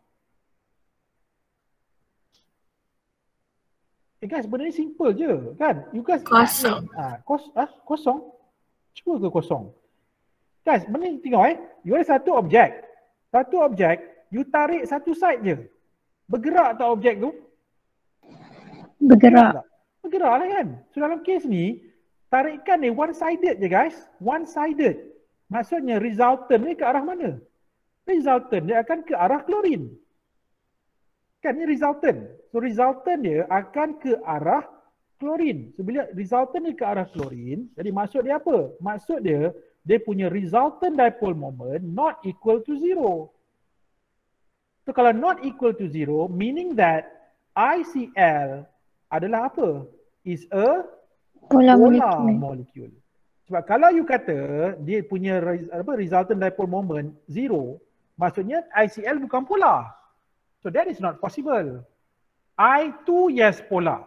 Guys, benda ni simple je kan? You guys Kosong. Kosong? Cuba ke kosong? Guys, benda ni tengok you ada satu objek. Satu objek, you tarik satu side je. Bergerak tak objek tu? Bergerak. Bergerak lah kan? So dalam kes ni, tarikan ni one-sided je guys. One-sided. Maksudnya resultant ni ke arah mana? Resultant dia akan ke arah chlorine. Kan ni resultant. So resultant dia akan ke arah chlorine. So bila resultant ni ke arah chlorine, jadi maksud dia apa? Maksud dia punya resultant dipole moment not equal to 0. So kalau not equal to 0, meaning that ICl adalah apa? Is a polar molecule. Sebab kalau you kata dia punya resultant dipole moment 0, maksudnya ICl bukan polar. So that is not possible. I2 yes polar.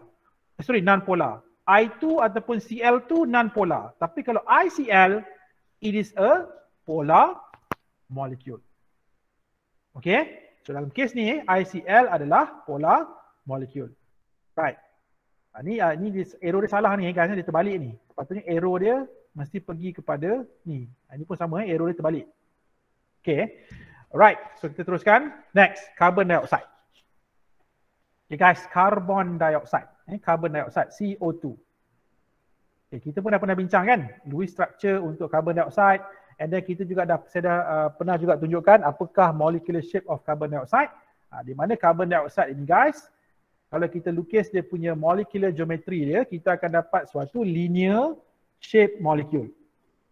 Sorry, non-polar. I2 ataupun Cl2 non-polar. Tapi kalau ICl, it is a polar molecule. Okay? So dalam kes ni, ICl adalah polar molecule. Right. Ni arrow dia salah ni guys, dia terbalik ni. Sepatutnya arrow dia mesti pergi kepada ni. Ini pun sama arrow dia terbalik. Okay. Alright, so kita teruskan. Next, carbon dioxide. Okay guys, carbon dioxide. Carbon dioxide, CO2. Okay, kita pun dah pernah bincang kan, Lewis structure untuk carbon dioxide. And then kita juga saya dah pernah juga tunjukkan apakah molecular shape of carbon dioxide. Di mana carbon dioxide ini guys, kalau kita lukis dia punya molecular geometry dia, kita akan dapat suatu linear shape molecule.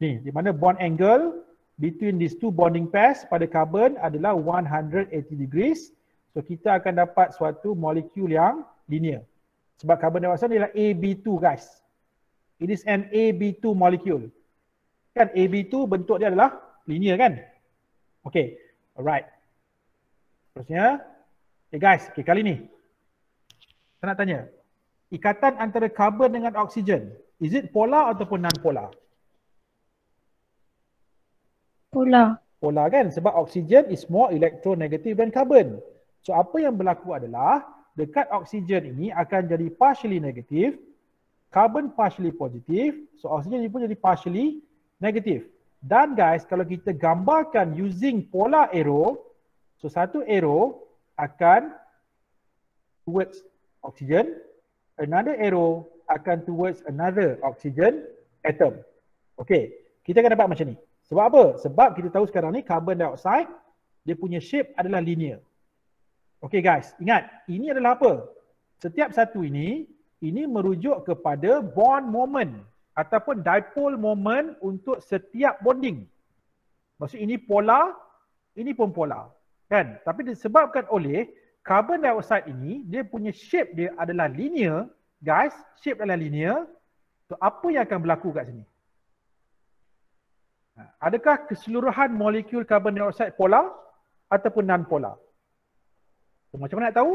Ni, di mana bond angle between these two bonding pairs pada carbon adalah 180 degrees. So kita akan dapat suatu molekul yang linear. Sebab carbon dioxide adalah AB2 guys. It is an AB2 molecule. Kan AB2 bentuk dia adalah linear kan? Okay, alright. Terusnya, okay guys, okay, kali ni saya nak tanya, ikatan antara karbon dengan oksigen, is it polar ataupun non-polar? Polar. Polar kan? Sebab oksigen is more electronegative than carbon. So apa yang berlaku adalah dekat oksigen ini akan jadi partially negative, carbon partially positive, so oksigen ini pun jadi partially negative. Dan guys, kalau kita gambarkan using polar arrow, so satu arrow akan towards oksigen, another arrow akan towards another oxygen atom. Okay, kita akan dapat macam ni. Sebab apa? Sebab kita tahu sekarang ni carbon dioxide, dia punya shape adalah linear. Okay guys, ingat, ini adalah apa? Setiap satu ini merujuk kepada bond moment ataupun dipole moment untuk setiap bonding. Maksud ini polar, ini pun polar. Kan? Tapi disebabkan oleh carbon dioxide ini, dia punya shape dia adalah linear. Guys, shape adalah linear. So apa yang akan berlaku kat sini? Adakah keseluruhan molekul carbon dioxide polar ataupun non-polar? So, macam mana nak tahu?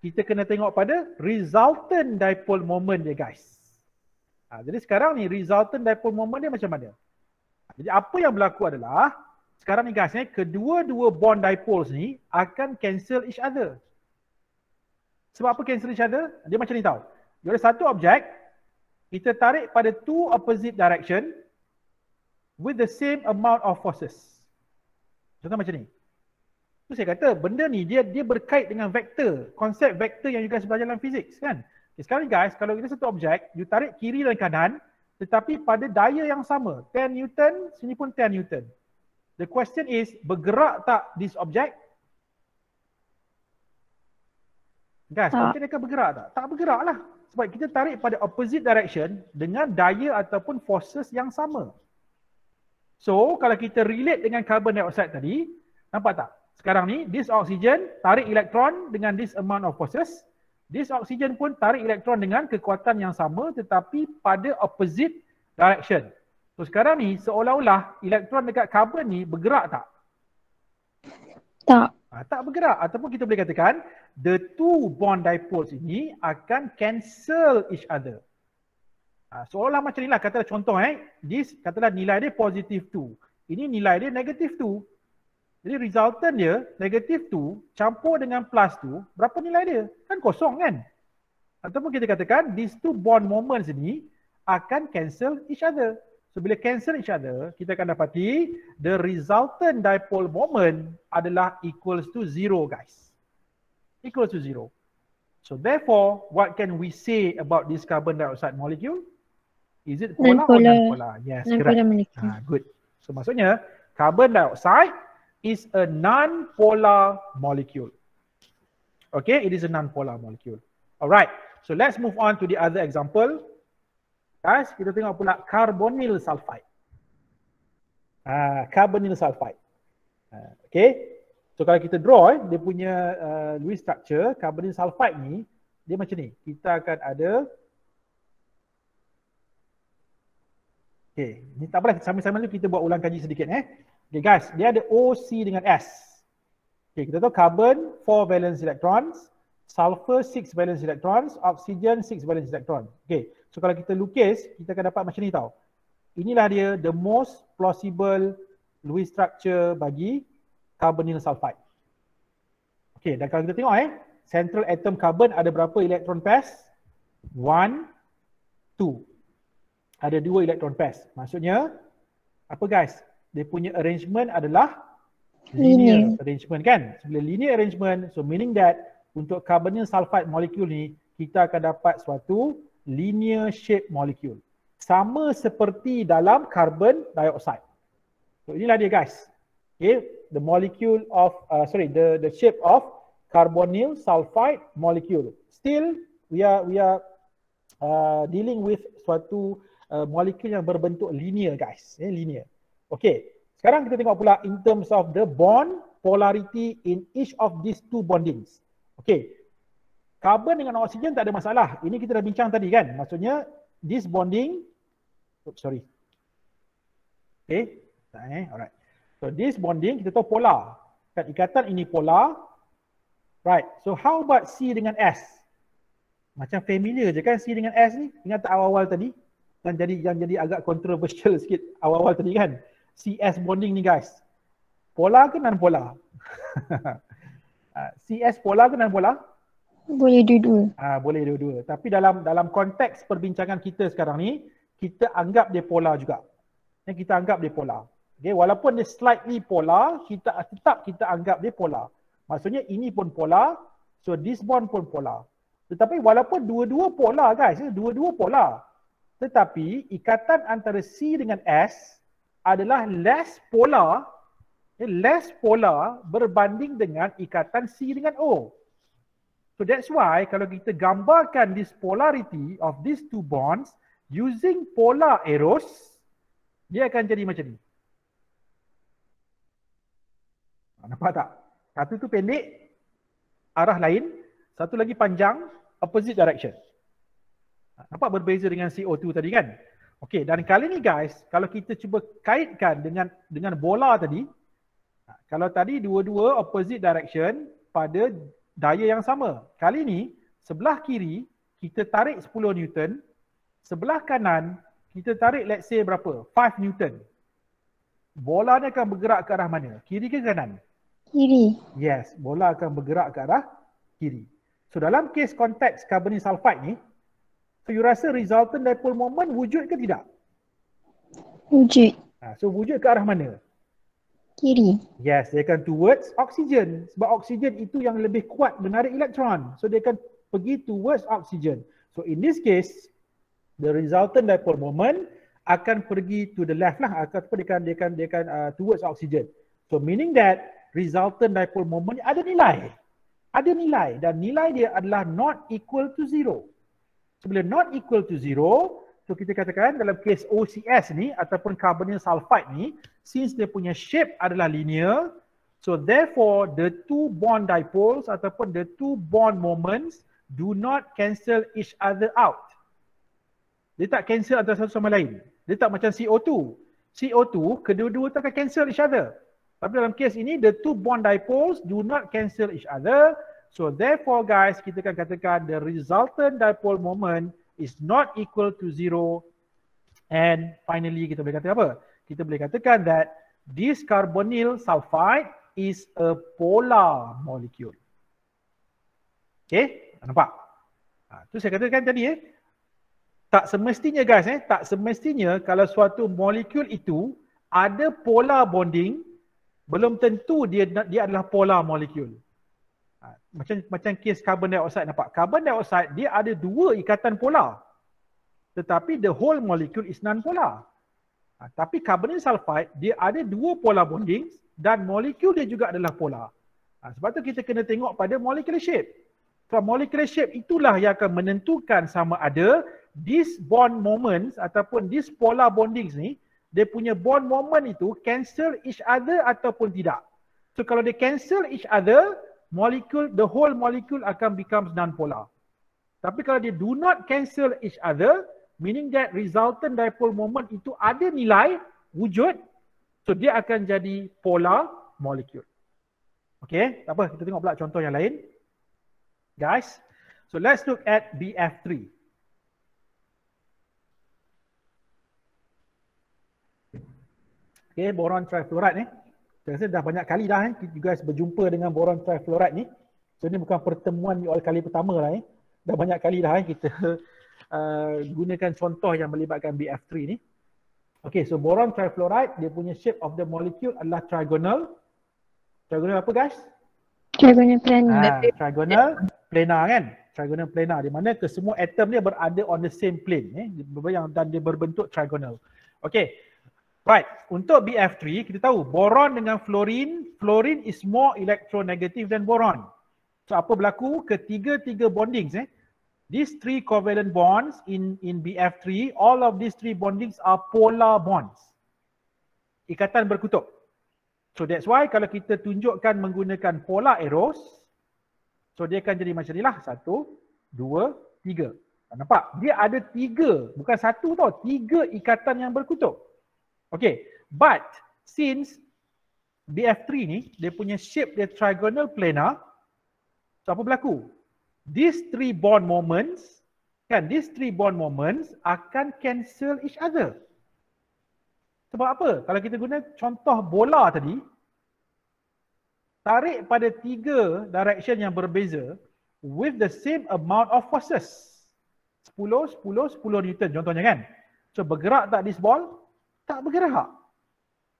Kita kena tengok pada resultant dipole moment dia guys. Jadi sekarang ni resultant dipole moment dia macam mana? Jadi apa yang berlaku adalah sekarang ni guys, kedua-dua bond dipoles ni akan cancel each other. Sebab apa cancel each other? Dia macam ni tau. Dia ada satu objek, kita tarik pada two opposite direction with the same amount of forces. Contoh macam ni. Tu saya kata benda ni dia berkait dengan vektor, konsep vektor yang you guys belajar dalam fizik kan. Okay, sekarang ni guys, kalau kita satu objek, you tarik kiri dan kanan tetapi pada daya yang sama, 10 Newton, sini pun 10 Newton. The question is, bergerak tak this object? Guys, objek dia akan bergerak tak? Tak bergerak lah. Sebab kita tarik pada opposite direction dengan daya ataupun forces yang sama. So, kalau kita relate dengan carbon dioxide tadi, nampak tak? Sekarang ni, this oxygen tarik elektron dengan this amount of forces. This oxygen pun tarik elektron dengan kekuatan yang sama tetapi pada opposite direction. So sekarang ni seolah-olah elektron dekat carbon ni bergerak tak? Tak. Tak bergerak. Ataupun kita boleh katakan the two bond dipoles ini akan cancel each other. Seolah-olah macam ni lah, katalah contoh this katalah nilai dia positive 2. Ini nilai dia negative 2. Jadi resultant dia negative 2 campur dengan plus 2, berapa nilai dia? Kan kosong kan? Ataupun kita katakan these two bond moments ni akan cancel each other. So bila cancel each other, kita akan dapati the resultant dipole moment adalah equals to 0 guys. Equals to 0. So therefore, what can we say about this carbon dioxide molecule? Is it polar or non-polar? Yes, correct. Good. So maksudnya carbon dioxide is a non-polar molecule. Okay, it is a non-polar molecule. Alright, so let's move on to the other example. Guys, kita tengok pula carbonyl sulfide. Carbonyl sulfide. Okay, so kalau kita draw dia punya Lewis structure, carbonyl sulfide ni, dia macam ni. Kita akan ada, okay, ni tak apalah, sama-sama dulu kita buat ulang kaji sedikit Okay guys, dia ada OC dengan S. Okay, kita tahu carbon 4 valence electrons, sulfur 6 valence electrons, oxygen 6 valence electrons. Okay, so kalau kita lukis, kita akan dapat macam ni tau. Inilah dia the most plausible Lewis structure bagi carbonyl sulfide. Okay, dan kalau kita tengok central atom carbon ada berapa electron pairs? 1, 2. Ada 2 electron pairs. Maksudnya, apa guys? Dia punya arrangement adalah linear arrangement kan? So, bila linear arrangement, so meaning that untuk carbonyl sulfide molecule ni, kita akan dapat suatu linear shape molecule. Sama seperti dalam carbon dioxide. So inilah dia guys. Okay, the molecule of, the shape of carbonyl sulfide molecule. Still, we are dealing with suatu molecule yang berbentuk linear guys. Linear. Okay, sekarang kita tengok pula in terms of the bond polarity in each of these two bondings. Okay, carbon dengan oksigen tak ada masalah. Ini kita dah bincang tadi kan. Maksudnya this bonding, okay, alright. So this bonding kita tahu polar. Kan ikatan ini polar. Right, so how about C dengan S? Macam familiar je kan C dengan S ni. Ingat tak awal-awal tadi? Yang jadi agak controversial sikit awal-awal tadi kan. CS bonding ni guys. Polar ke non-polar? CS polar ke non-polar? Boleh dua-dua. Boleh dua-dua. Tapi dalam konteks perbincangan kita sekarang ni, kita anggap dia polar juga. Kita anggap dia polar. Okay, walaupun dia slightly polar, tetap kita anggap dia polar. Maksudnya ini pun polar, so this bond pun polar. Tetapi walaupun dua-dua polar guys, dua-dua polar. Tetapi ikatan antara C dengan S adalah less polar berbanding dengan ikatan C dengan O. So that's why kalau kita gambarkan this polarity of these two bonds using polar arrows, dia akan jadi macam ni. Nampak tak? Satu tu pendek, arah lain. Satu lagi panjang, opposite direction. Nampak berbeza dengan CO2 tadi kan? Okey, dan kali ni guys, kalau kita cuba kaitkan dengan bola tadi, kalau tadi dua-dua opposite direction pada daya yang sama. Kali ni sebelah kiri kita tarik 10 Newton, sebelah kanan kita tarik let's say berapa? 5 Newton. Bola ni akan bergerak ke arah mana? Kiri ke kanan? Kiri. Yes, bola akan bergerak ke arah kiri. So dalam kes konteks carbonyl sulfide ni, so you rasa resultant dipole moment wujud ke tidak? Wujud. So wujud ke arah mana? Kiri. Yes, dia akan towards oxygen. Sebab oxygen itu yang lebih kuat menarik elektron. So dia akan pergi towards oxygen. So in this case, the resultant dipole moment akan pergi to the left lah. Dia akan towards oxygen. So meaning that resultant dipole moment ada nilai. Ada nilai dan nilai dia adalah not equal to 0. So bila not equal to 0, so kita katakan dalam kes OCS ni ataupun carbonyl sulfide ni, since dia punya shape adalah linear, so therefore the two bond dipoles ataupun the two bond moments do not cancel each other out. Dia tak cancel antara satu sama lain. Dia tak macam CO2. CO2, kedua-dua tak akan cancel each other. Tapi dalam kes ini, the two bond dipoles do not cancel each other. So therefore guys, kita akan katakan the resultant dipole moment is not equal to 0. And finally, kita boleh kata apa? Kita boleh katakan that this carbonyl sulfide is a polar molecule. Okay, nampak? Tu saya katakan tadi tak semestinya guys tak semestinya kalau suatu molekul itu ada polar bonding, belum tentu dia adalah polar molekul. Macam kes carbon dioxide, nampak? Carbon dioxide dia ada dua ikatan polar. Tetapi the whole molecule is non-polar. Tapi carbonyl sulfide dia ada dua polar bonding dan molekul dia juga adalah polar. Sebab tu kita kena tengok pada molecular shape. So molecular shape itulah yang akan menentukan sama ada this bond moments ataupun this polar bondings ni, dia punya bond moment itu cancel each other ataupun tidak. So kalau dia cancel each other, molecule, the whole molecule akan becomes non-polar. Tapi kalau dia do not cancel each other, meaning that resultant dipole moment itu ada nilai wujud, so dia akan jadi polar molecule. Okay, tak apa, kita tengok pula contoh yang lain. Guys, so let's look at BF3. Okay, boron trifluoride ni. Saya rasa dah banyak kali dah you guys berjumpa dengan boron trifluoride ni. So ni bukan pertemuan kali pertama lah Dah banyak kali dah kita gunakan contoh yang melibatkan BF3 ni. Okay, so boron trifluoride, dia punya shape of the molecule adalah trigonal. Trigonal apa guys? Trigonal planar. Trigonal planar kan? Trigonal planar, di mana kesemua atom dia berada on the same plane dan dia berbentuk trigonal. Okay. Right, untuk BF3 kita tahu boron dengan fluorine, fluorine is more electronegative than boron. So apa berlaku? Ketiga-tiga bondings these three covalent bonds in BF3, all of these three bondings are polar bonds. Ikatan berkutub. So that's why kalau kita tunjukkan menggunakan polar arrows, so dia akan jadi macam ni lah. 1, 2, 3. Nampak? Dia ada 3, bukan 1 tau, 3 ikatan yang berkutub. Okay, but since BF3 ni, dia punya shape dia trigonal planar, so apa berlaku? These three bond moments, these three bond moments akan cancel each other. Sebab apa? Kalau kita guna contoh bola tadi, tarik pada 3 direction yang berbeza with the same amount of forces. 10, 10, 10 Newton contohnya kan? So bergerak tak this ball? Tak bergerak.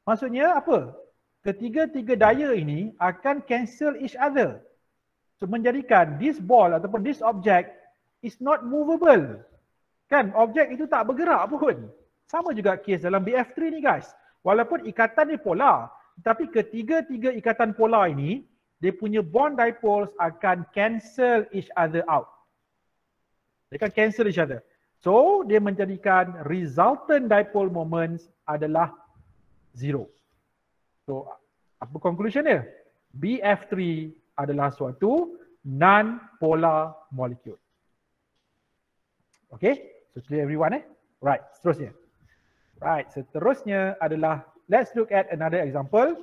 Maksudnya apa? Ketiga-tiga daya ini akan cancel each other. So menjadikan this ball ataupun this object is not movable. Kan? Objek itu tak bergerak pun. Sama juga kes dalam BF3 ni guys. Walaupun ikatan ni polar, tapi ketiga-tiga ikatan polar ini, dia punya bond dipoles akan cancel each other out. Dia akan cancel each other. So, dia menjadikan resultant dipole moments adalah 0. So, apa conclusion dia? BF3 adalah suatu non-polar molecule. Okay? So, clear everyone Right, seterusnya. Right, seterusnya adalah, let's look at another example.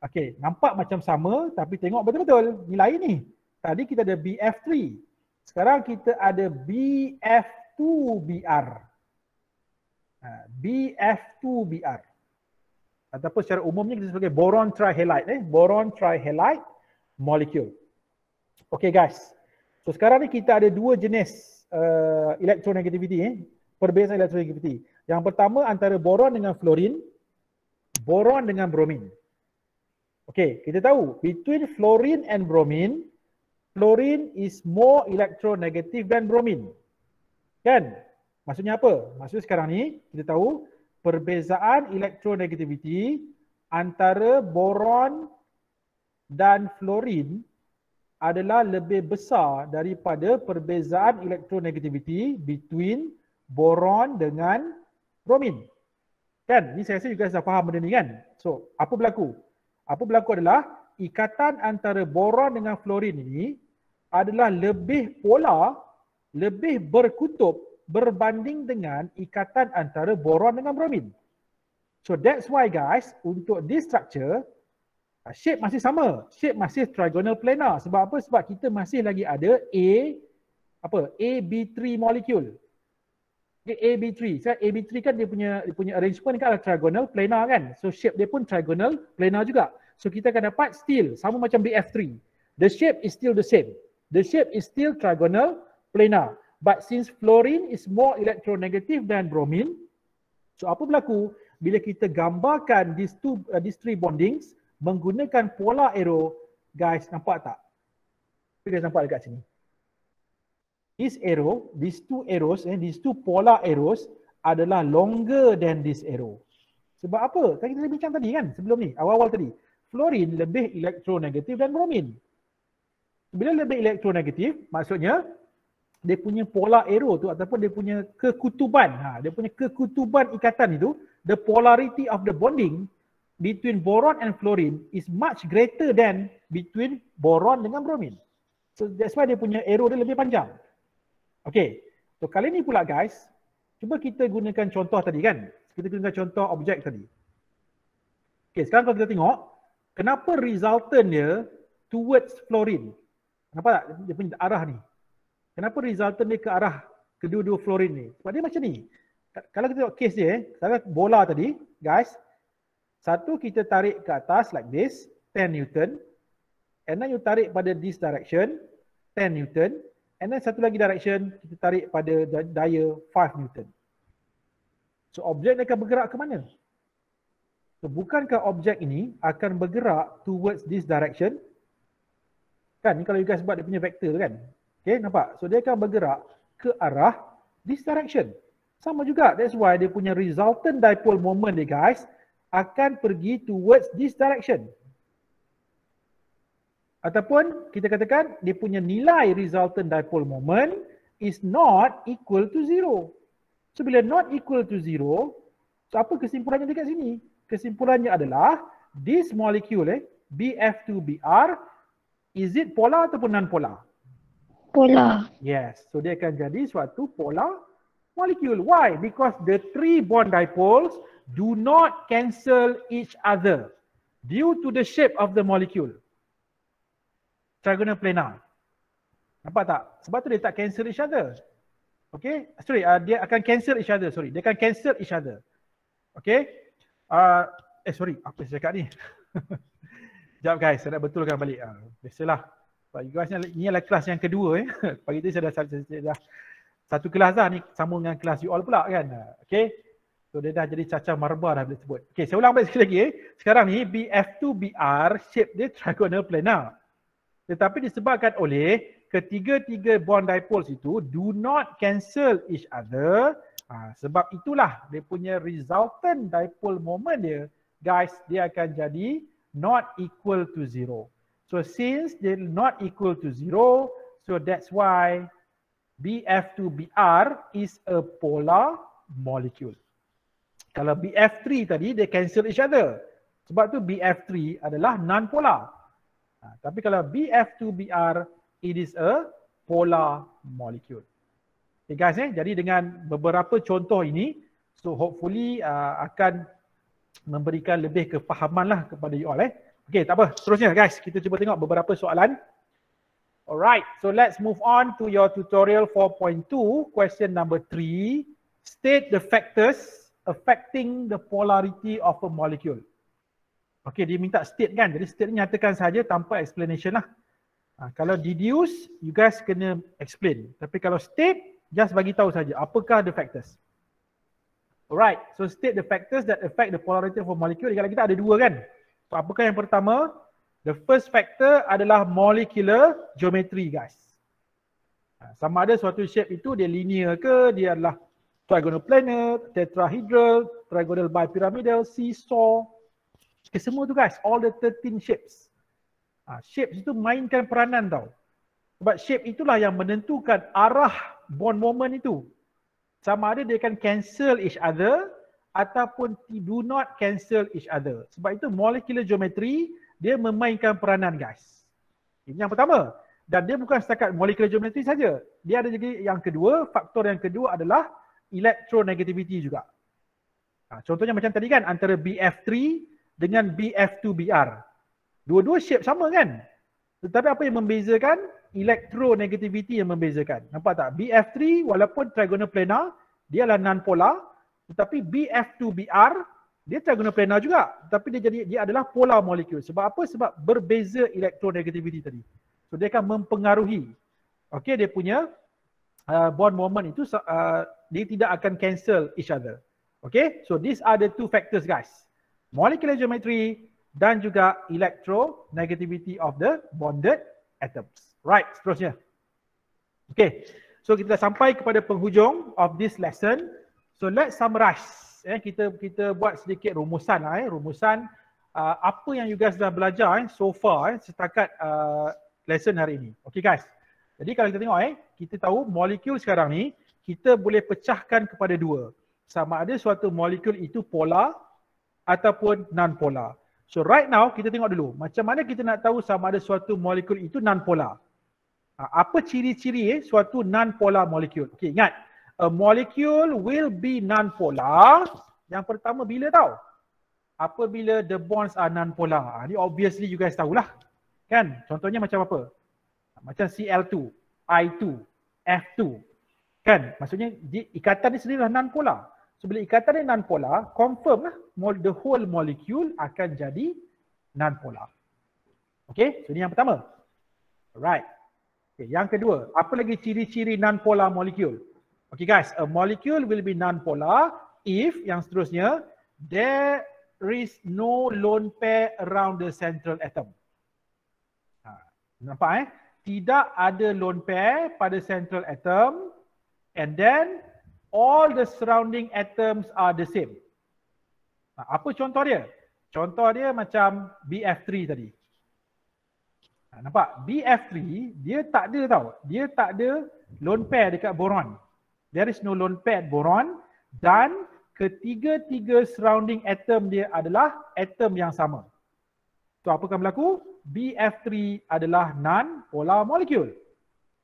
Okay, nampak macam sama tapi tengok betul-betul nilai ni. Tadi kita ada BF3. Sekarang kita ada BF2BR. BF2BR. Ataupun secara umumnya kita sebagai boron trihalide. Boron trihalide molecule. Okay guys. So sekarang ni kita ada dua jenis electronegativity. Perbezaan electronegativity. Yang pertama antara boron dengan fluorine. Boron dengan bromine. Okay, kita tahu between fluorine and bromine, fluorine is more electronegative than bromine. Kan? Maksudnya apa? Maksudnya sekarang ni kita tahu perbezaan electronegativity antara boron dan fluorine adalah lebih besar daripada perbezaan electronegativity between boron dengan bromine. Kan? Ni saya rasa juga dah faham benda ni kan? So, apa berlaku? Apa berlaku adalah ikatan antara boron dengan fluorine ini adalah lebih polar, lebih berkutub berbanding dengan ikatan antara boron dengan bromine. So that's why guys, untuk this structure, shape masih sama. Shape masih trigonal planar. Sebab apa? Sebab kita masih lagi ada AB3 molecule. Okay, AB3. So AB3 kan dia punya arrangement kan adalah trigonal planar kan. So shape dia pun trigonal planar juga. So kita akan dapat still sama macam BF3. The shape is still the same. The shape is still trigonal planar. But since fluorine is more electronegative than bromine, so apa berlaku? Bila kita gambarkan these three bondings menggunakan polar arrow, guys nampak tak? Guys nampak dekat sini. This arrow, these two arrows, these two polar arrows adalah longer than this arrow. Sebab apa? Kan kita bincang tadi kan sebelum ni, awal-awal tadi. Fluorine lebih elektronegatif dan bromine. Bila lebih elektronegatif, maksudnya dia punya polar arrow tu ataupun dia punya kekutuban, dia punya kekutuban ikatan itu, the polarity of the bonding between boron and fluorine is much greater than between boron dengan bromine. So that's why dia punya arrow dia lebih panjang. Okay, so kali ni pula guys, cuba kita gunakan contoh tadi kan. Kita gunakan contoh objek tadi. Okay, sekarang kalau kita tengok, kenapa resultant dia towards fluorine? Kenapa tak? Dia punya arah ni. Kenapa resultant dia ke arah kedua-dua fluorine ni? Sebab dia macam ni. Kalau kita tengok case dia, kalau bola tadi, guys, satu kita tarik ke atas like this, 10 Newton. And then you tarik pada this direction, 10 Newton. And then satu lagi direction, kita tarik pada daya 5 Newton. So objek ni akan bergerak ke mana? So bukankah objek ini akan bergerak towards this direction? Kan, ni kalau you guys buat dia punya vektor kan? Okay, nampak? So dia akan bergerak ke arah this direction. Sama juga, that's why dia punya resultant dipole moment dia guys akan pergi towards this direction. Ataupun kita katakan dia punya nilai resultant dipole moment is not equal to 0. So bila not equal to 0, so apa kesimpulannya dekat sini? Kesimpulannya adalah this molecule BF2BR, is it polar ataupun non-polar? Polar. Yes, so dia akan jadi suatu polar molecule. Why? Because the three bond dipoles do not cancel each other due to the shape of the molecule. Trigonal planar. Nampak tak? Sebab tu dia tak cancel each other. Okay, sorry, dia akan cancel each other, sorry. Dia akan cancel each other. Okay. Sorry, apa saya cakap ni? Sekejap guys, saya nak betulkan balik. Biasalah. You guys ni adalah kelas yang kedua. Pagi tadi saya dah satu kelas dah ni, sambung dengan kelas you all pula kan. Okay. So dia dah jadi cacah marba dah boleh sebut. Okay, saya ulang balik sekali lagi. Sekarang ni BF2BR shape dia trigonal planar. Tetapi disebabkan oleh ketiga-tiga bond dipoles itu do not cancel each other. Sebab itulah dia punya resultant dipole moment dia, guys, dia akan jadi not equal to 0. So since they not equal to 0, so that's why BF2BR is a polar molecule. Kalau BF3 tadi dia cancel each other. Sebab tu BF3 adalah non-polar. Tapi kalau BF2BR, it is a polar molecule. Okay guys, jadi dengan beberapa contoh ini, so hopefully akan memberikan lebih kefahaman lah kepada you all. Okay, tak apa. Seterusnya guys, kita cuba tengok beberapa soalan. Alright, so let's move on to your tutorial 4.2, question number 3. State the factors affecting the polarity of a molecule. Okay, dia minta state kan, jadi state ni nyatakan saja tanpa explanation lah. Kalau deduce, you guys kena explain. Tapi kalau state, just bagi tahu saja apakah the factors. Alright, so state the factors that affect the polarity of a molecule. Kalau kita ada dua kan. So apakah yang pertama? The first factor adalah molecular geometry guys. Sama ada suatu shape itu dia linear ke, dia adalah trigonal planar, tetrahedral, trigonal bipyramidal, seesaw. Okay, semua tu guys, all the 13 shapes. Shapes itu mainkan peranan tau. Sebab shape itulah yang menentukan arah bond moment itu. Sama ada dia akan cancel each other ataupun do not cancel each other. Sebab itu molecular geometry dia memainkan peranan guys. Ini yang pertama. Dan dia bukan setakat molecular geometry saja. Dia ada juga yang kedua, faktor yang kedua adalah electronegativity juga. Contohnya macam tadi kan, antara BF3 dengan BF2BR. Dua-dua shape sama kan? Tetapi apa yang membezakan? Electronegativity yang membezakan. Nampak tak? BF3 walaupun trigonal planar, dia adalah non-polar. Tetapi BF2BR, dia trigonal planar juga, tapi dia adalah polar molekul. Sebab apa? Sebab berbeza electronegativity tadi. So dia akan mempengaruhi. Okay, dia punya bond moment itu dia tidak akan cancel each other. Okay, so these are the two factors guys. Molecular geometry dan juga electronegativity of the bonded atoms. Right, seterusnya. Okay, so kita dah sampai kepada penghujung of this lesson. So let's summarize. Kita buat sedikit rumusan lah, rumusan apa yang you guys dah belajar so far setakat lesson hari ini. Okay guys. Jadi kalau kita tengok kita tahu molekul sekarang ni kita boleh pecahkan kepada dua. Sama ada suatu molekul itu polar ataupun non-polar. So right now kita tengok dulu macam mana kita nak tahu sama ada suatu molekul itu non-polar. Apa ciri-ciri suatu non-polar molekul? Okay, ingat. A molecule will be non-polar. Yang pertama bila tahu? Apabila the bonds are non-polar. Ini obviously you guys tahulah. Kan? Contohnya macam apa? Macam Cl2, I2, F2. Kan? Maksudnya ikatan ni sendiri adalah non-polar. So bila ikatan ni non-polar, confirm lah the whole molecule akan jadi non-polar. Okay? So ini yang pertama. Alright. Okay, yang kedua, apa lagi ciri-ciri non-polar molecule? Okay guys, a molecule will be non-polar if, yang seterusnya, there is no lone pair around the central atom. Nampak Tidak ada lone pair pada central atom and then all the surrounding atoms are the same. Apa contoh dia? Contoh dia macam BF3 tadi. Nampak? BF3 dia tak ada tau. Dia tak ada lone pair dekat boron. There is no lone pair boron dan ketiga-tiga surrounding atom dia adalah atom yang sama. So apa akan berlaku? BF3 adalah non-polar molecule.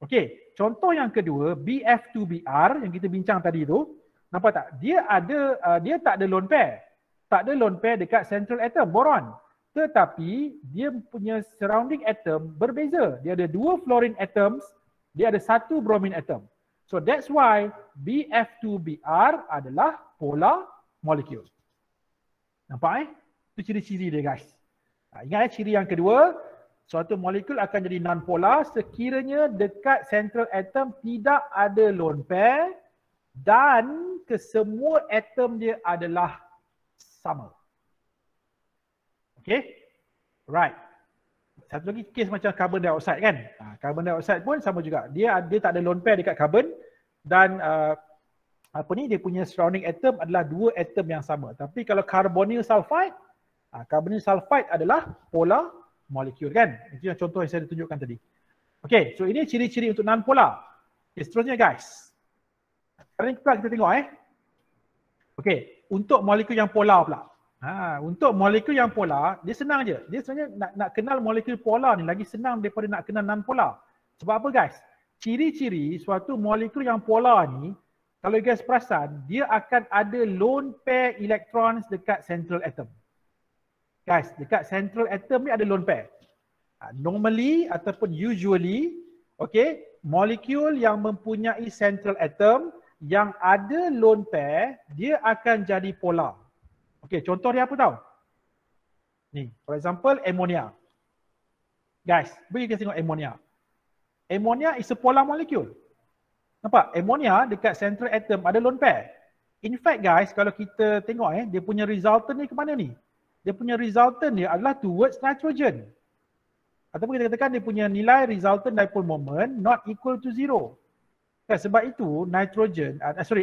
Okey, contoh yang kedua BF2BR yang kita bincang tadi tu, nampak tak? Dia tak ada lone pair. Tak ada lone pair dekat central atom boron. Tetapi dia punya surrounding atom berbeza. Dia ada dua fluorine atoms, dia ada satu bromine atom. So that's why BF2BR adalah polar molecule. Nampak Itu ciri-ciri dia guys. Ingat ciri yang kedua, suatu molekul akan jadi non-polar sekiranya dekat central atom tidak ada lone pair dan kesemua atom dia adalah sama. Okay? Right. Satu lagi kes macam carbon dioxide kan. Carbon dioxide pun sama juga. Dia tak ada lone pair dekat carbon dan dia punya surrounding atom adalah dua atom yang sama. Tapi kalau carbonyl sulfide, carbonyl sulfide adalah polar molecule kan. Itu yang contoh yang saya tunjukkan tadi. Okay, so ini ciri-ciri untuk non-polar. Okay, seterusnya guys. Sekarang kita tengok Okay, untuk molekul yang polar pula. Untuk molekul yang polar, dia senang je. Dia sebenarnya nak kenal molekul polar ni lagi senang daripada nak kenal non-polar. Sebab apa guys? Ciri-ciri suatu molekul yang polar ni, kalau guys perasan, dia akan ada lone pair electrons dekat central atom. Guys, dekat central atom ni ada lone pair. Normally ataupun usually, Okay, molekul yang mempunyai central atom yang ada lone pair, dia akan jadi polar. Okay, contoh dia apa tahu? Ni, for example, ammonia. Guys, beri kita tengok ammonia. Ammonia is a polar molecule. Nampak? Ammonia dekat central atom ada lone pair. In fact guys, kalau kita tengok dia punya resultant ni ke mana ni? Dia punya resultant dia adalah towards nitrogen. Ataupun kita katakan dia punya nilai resultant dipole moment not equal to 0. Kan, sebab itu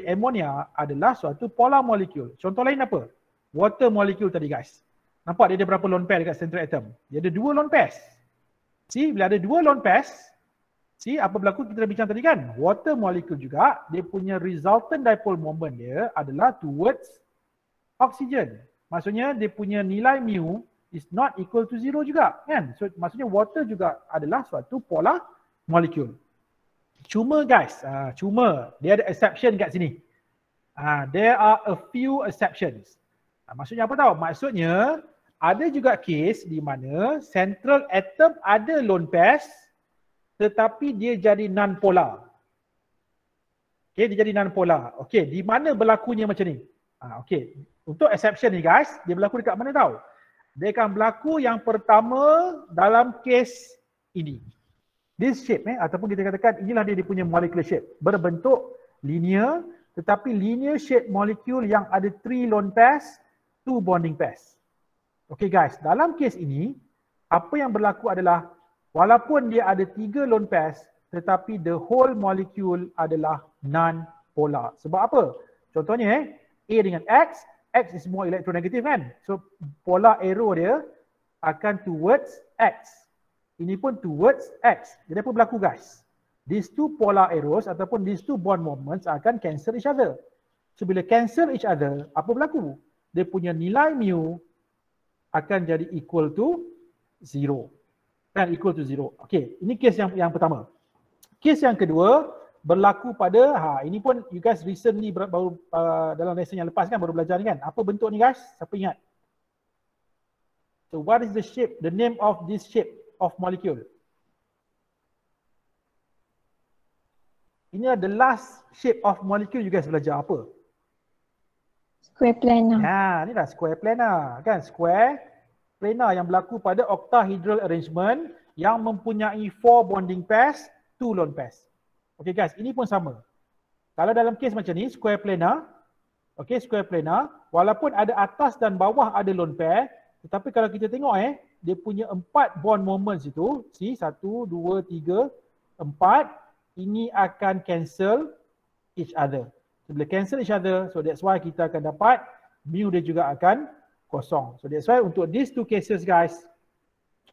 ammonia adalah suatu polar molecule. Contoh lain apa? Water molecule tadi guys. Nampak dia ada berapa lone pair dekat central atom? Dia ada 2 lone pairs. See, bila ada 2 lone pairs, see apa berlaku kita dah bincang tadi kan? Water molecule juga, dia punya resultant dipole moment dia adalah towards oxygen. Maksudnya dia punya nilai mu is not equal to 0 juga kan? So maksudnya water juga adalah suatu polar molecule. Cuma guys, dia ada exception kat sini. There are a few exceptions. Maksudnya apa tahu? Maksudnya ada juga case di mana central atom ada lone pairs tetapi dia jadi non-polar. Okay, dia jadi non-polar. Okay, di mana berlakunya macam ni? Okay, untuk exception ni guys, dia berlaku dekat mana tahu? Dia akan berlaku yang pertama dalam case ini. This shape ataupun kita katakan inilah dia punya molecular shape. Berbentuk linear tetapi linear shape molecule yang ada 3 lone pairs, 2 bonding pairs. Okay guys, dalam case ini apa yang berlaku adalah walaupun dia ada 3 lone pairs tetapi the whole molecule adalah non-polar. Sebab apa? Contohnya A dengan X is more electronegative kan? So polar arrow dia akan towards X. Ini pun towards X. Jadi apa berlaku guys? These two polar arrows ataupun these two bond moments akan cancel each other. So bila cancel each other, apa berlaku? Dia punya nilai mu akan jadi equal to 0. Kan, equal to 0. Okay, ini case yang pertama. Case yang kedua berlaku pada, ini pun you guys recently baru dalam lesson yang lepas kan baru belajar ni kan. Apa bentuk ni guys? Siapa ingat? So what is the shape, the name of this shape of molecule? Ini adalah the last shape of molecule you guys belajar apa? Square planar. Ni dah square planar kan, square planar yang berlaku pada octahedral arrangement yang mempunyai 4 bonding pairs, 2 lone pairs. Okay guys, ini pun sama. Kalau dalam case macam ni, square planar, okay, square planar, walaupun ada atas dan bawah ada lone pair, tetapi kalau kita tengok dia punya 4 bond moments itu, see, 1, 2, 3, 4, ini akan cancel each other. So, bila cancel each other, so that's why kita akan dapat mu dia juga akan kosong. So that's why untuk these two cases guys,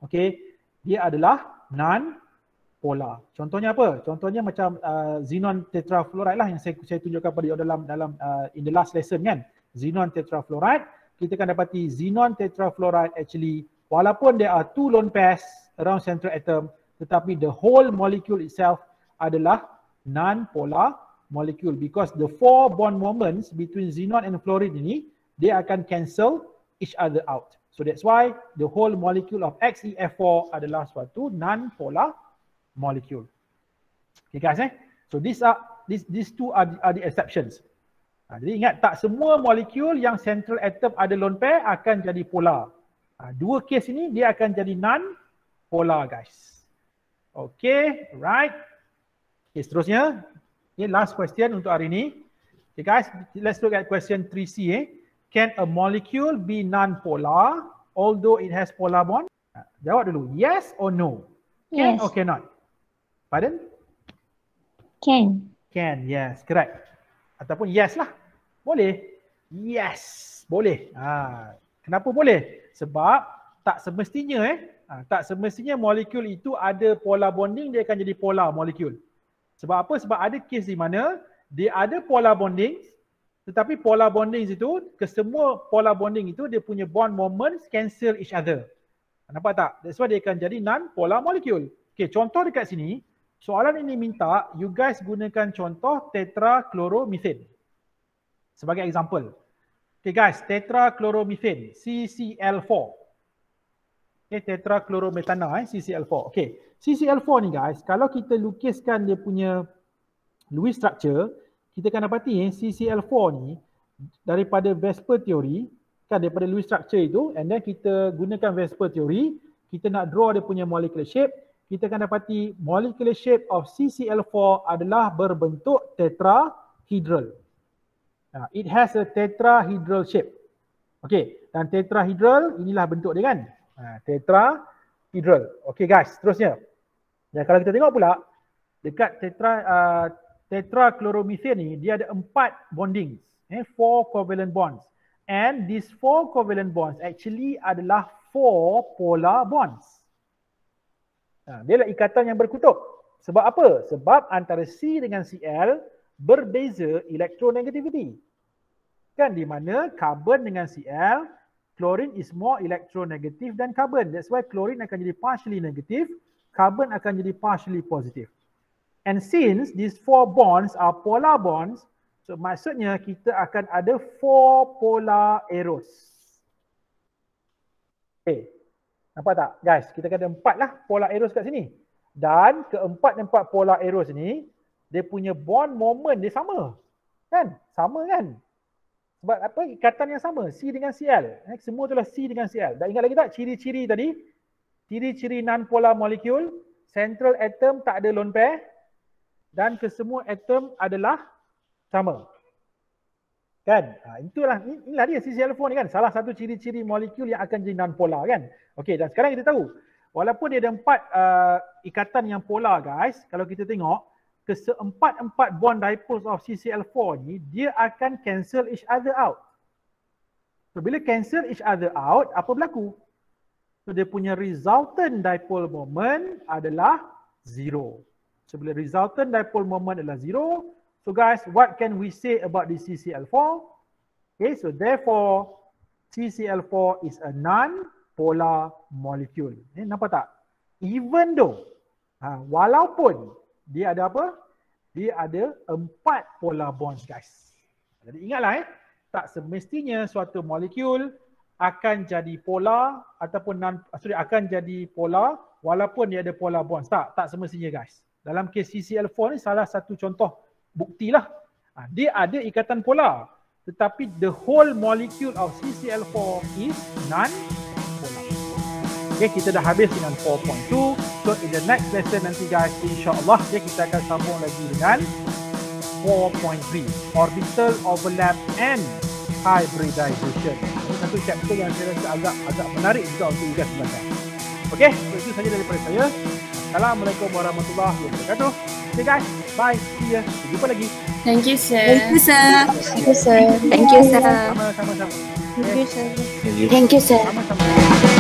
okay, dia adalah non-polar. Contohnya apa? Contohnya macam xenon tetrafluoride lah yang saya tunjukkan pada dalam in the last lesson kan. Xenon tetrafluoride, kita akan dapati xenon tetrafluoride actually walaupun there are 2 lone pairs around central atom, tetapi the whole molecule itself adalah non-polar molecule because the 4 bond moments between xenon and fluorine ini dia akan cancel each other out. So that's why the whole molecule of XeF4 adalah suatu non-polar molecule. Okay guys So these two are the exceptions. Jadi ingat tak semua molekul yang central atom ada lone pair akan jadi polar. Dua case ini dia akan jadi non-polar guys. Okay, right. Okay, seterusnya. Okay, last question untuk hari ini. Okay guys, let's look at question 3C. Can a molecule be non-polar although it has polar bond? Jawab dulu, yes or no? Can Yes. or cannot? Pardon? Can. Can, yes, correct. Ataupun yes lah. Boleh. Yes, boleh. Kenapa boleh? Sebab tak semestinya tak semestinya molekul itu ada polar bonding dia akan jadi polar molekul. Sebab apa? Sebab ada kes di mana dia ada polar bonding tetapi polar bonding itu, kesemua polar bonding itu dia punya bond moments cancel each other. Nampak tak? That's why dia akan jadi non-polar molecule. Okay, contoh dekat sini, soalan ini minta you guys gunakan contoh tetrachloromethane sebagai example. Okay guys, tetrachloromethane, CCl4. Okay, tetrachlorometana, CCl4. Okay, CCl4 ni guys, kalau kita lukiskan dia punya Lewis structure, kita akan dapati CCl4 ni daripada Vesper theory, kan, daripada Lewis structure itu, and then kita gunakan Vesper theory, kita nak draw dia punya molecular shape, kita akan dapati molecular shape of CCl4 adalah berbentuk tetrahedral. It has a tetrahedral shape. Okay, dan tetrahedral inilah bentuk dia kan. Tetrahedral. Okay guys, terusnya. Dan kalau kita tengok pula dekat tetrachloromethane ni dia ada 4 bondings, 4 covalent bonds. And these 4 covalent bonds actually adalah 4 polar bonds. Dia adalah ikatan yang berkutub. Sebab apa? Sebab antara C dengan Cl berbeza electronegativity. Kan, di mana carbon dengan Cl, chlorine is more electronegative than carbon. That's why chlorine akan jadi partially negative, carbon akan jadi partially positive. And since these 4 bonds are polar bonds, so maksudnya kita akan ada 4 polar arrows. Okay, nampak tak guys? Kita akan ada 4 lah polar arrows kat sini. Dan keempat-empat polar arrows ni, dia punya bond moment dia sama. Kan? Sama kan? Sebab apa? Ikatan yang sama, C dengan Cl. Semua itulah C dengan Cl. Dan ingat lagi tak ciri-ciri tadi? Ciri-ciri non-polar molecule, central atom tak ada lone pair dan kesemua atom adalah sama. Kan? Inilah dia CCl4 ni kan. Salah satu ciri-ciri molekul yang akan jadi non-polar kan. Okey, dan sekarang kita tahu walaupun dia ada 4 ikatan yang polar guys, kalau kita tengok keempat-empat bond dipoles of CCl4 ni dia akan cancel each other out. So bila cancel each other out, apa berlaku? So dia punya resultant dipole moment adalah 0. So bila resultant dipole moment adalah 0, so guys, what can we say about the CCl4? Okay, so therefore CCl4 is a non-polar molecule. Nampak tak? Even though, walaupun dia ada apa? Dia ada 4 polar bonds guys. Jadi ingatlah tak semestinya suatu molekul akan jadi polar ataupun akan jadi polar walaupun dia ada polar bonds. Tak semestinya guys. Dalam kes CCl4 ni salah satu contoh buktilah. Dia ada ikatan polar tetapi the whole molecule of CCl4 is non-polar. Okay, kita dah habis dengan 4.2. So in the next lesson nanti guys, insyaAllah kita akan sambung lagi dengan 4.3, orbital overlap and hybridization. Ini satu chapter yang saya rasa agak menarik juga untuk you guys belajar. Okay, so itu saja daripada saya. Assalamualaikum warahmatullahi wabarakatuh. Okay guys, bye. See ya. Jumpa lagi. Thank you sir. Thank you sir. Thank you sir. Sama-sama. Thank you sir. Thank you sir. Sama-sama.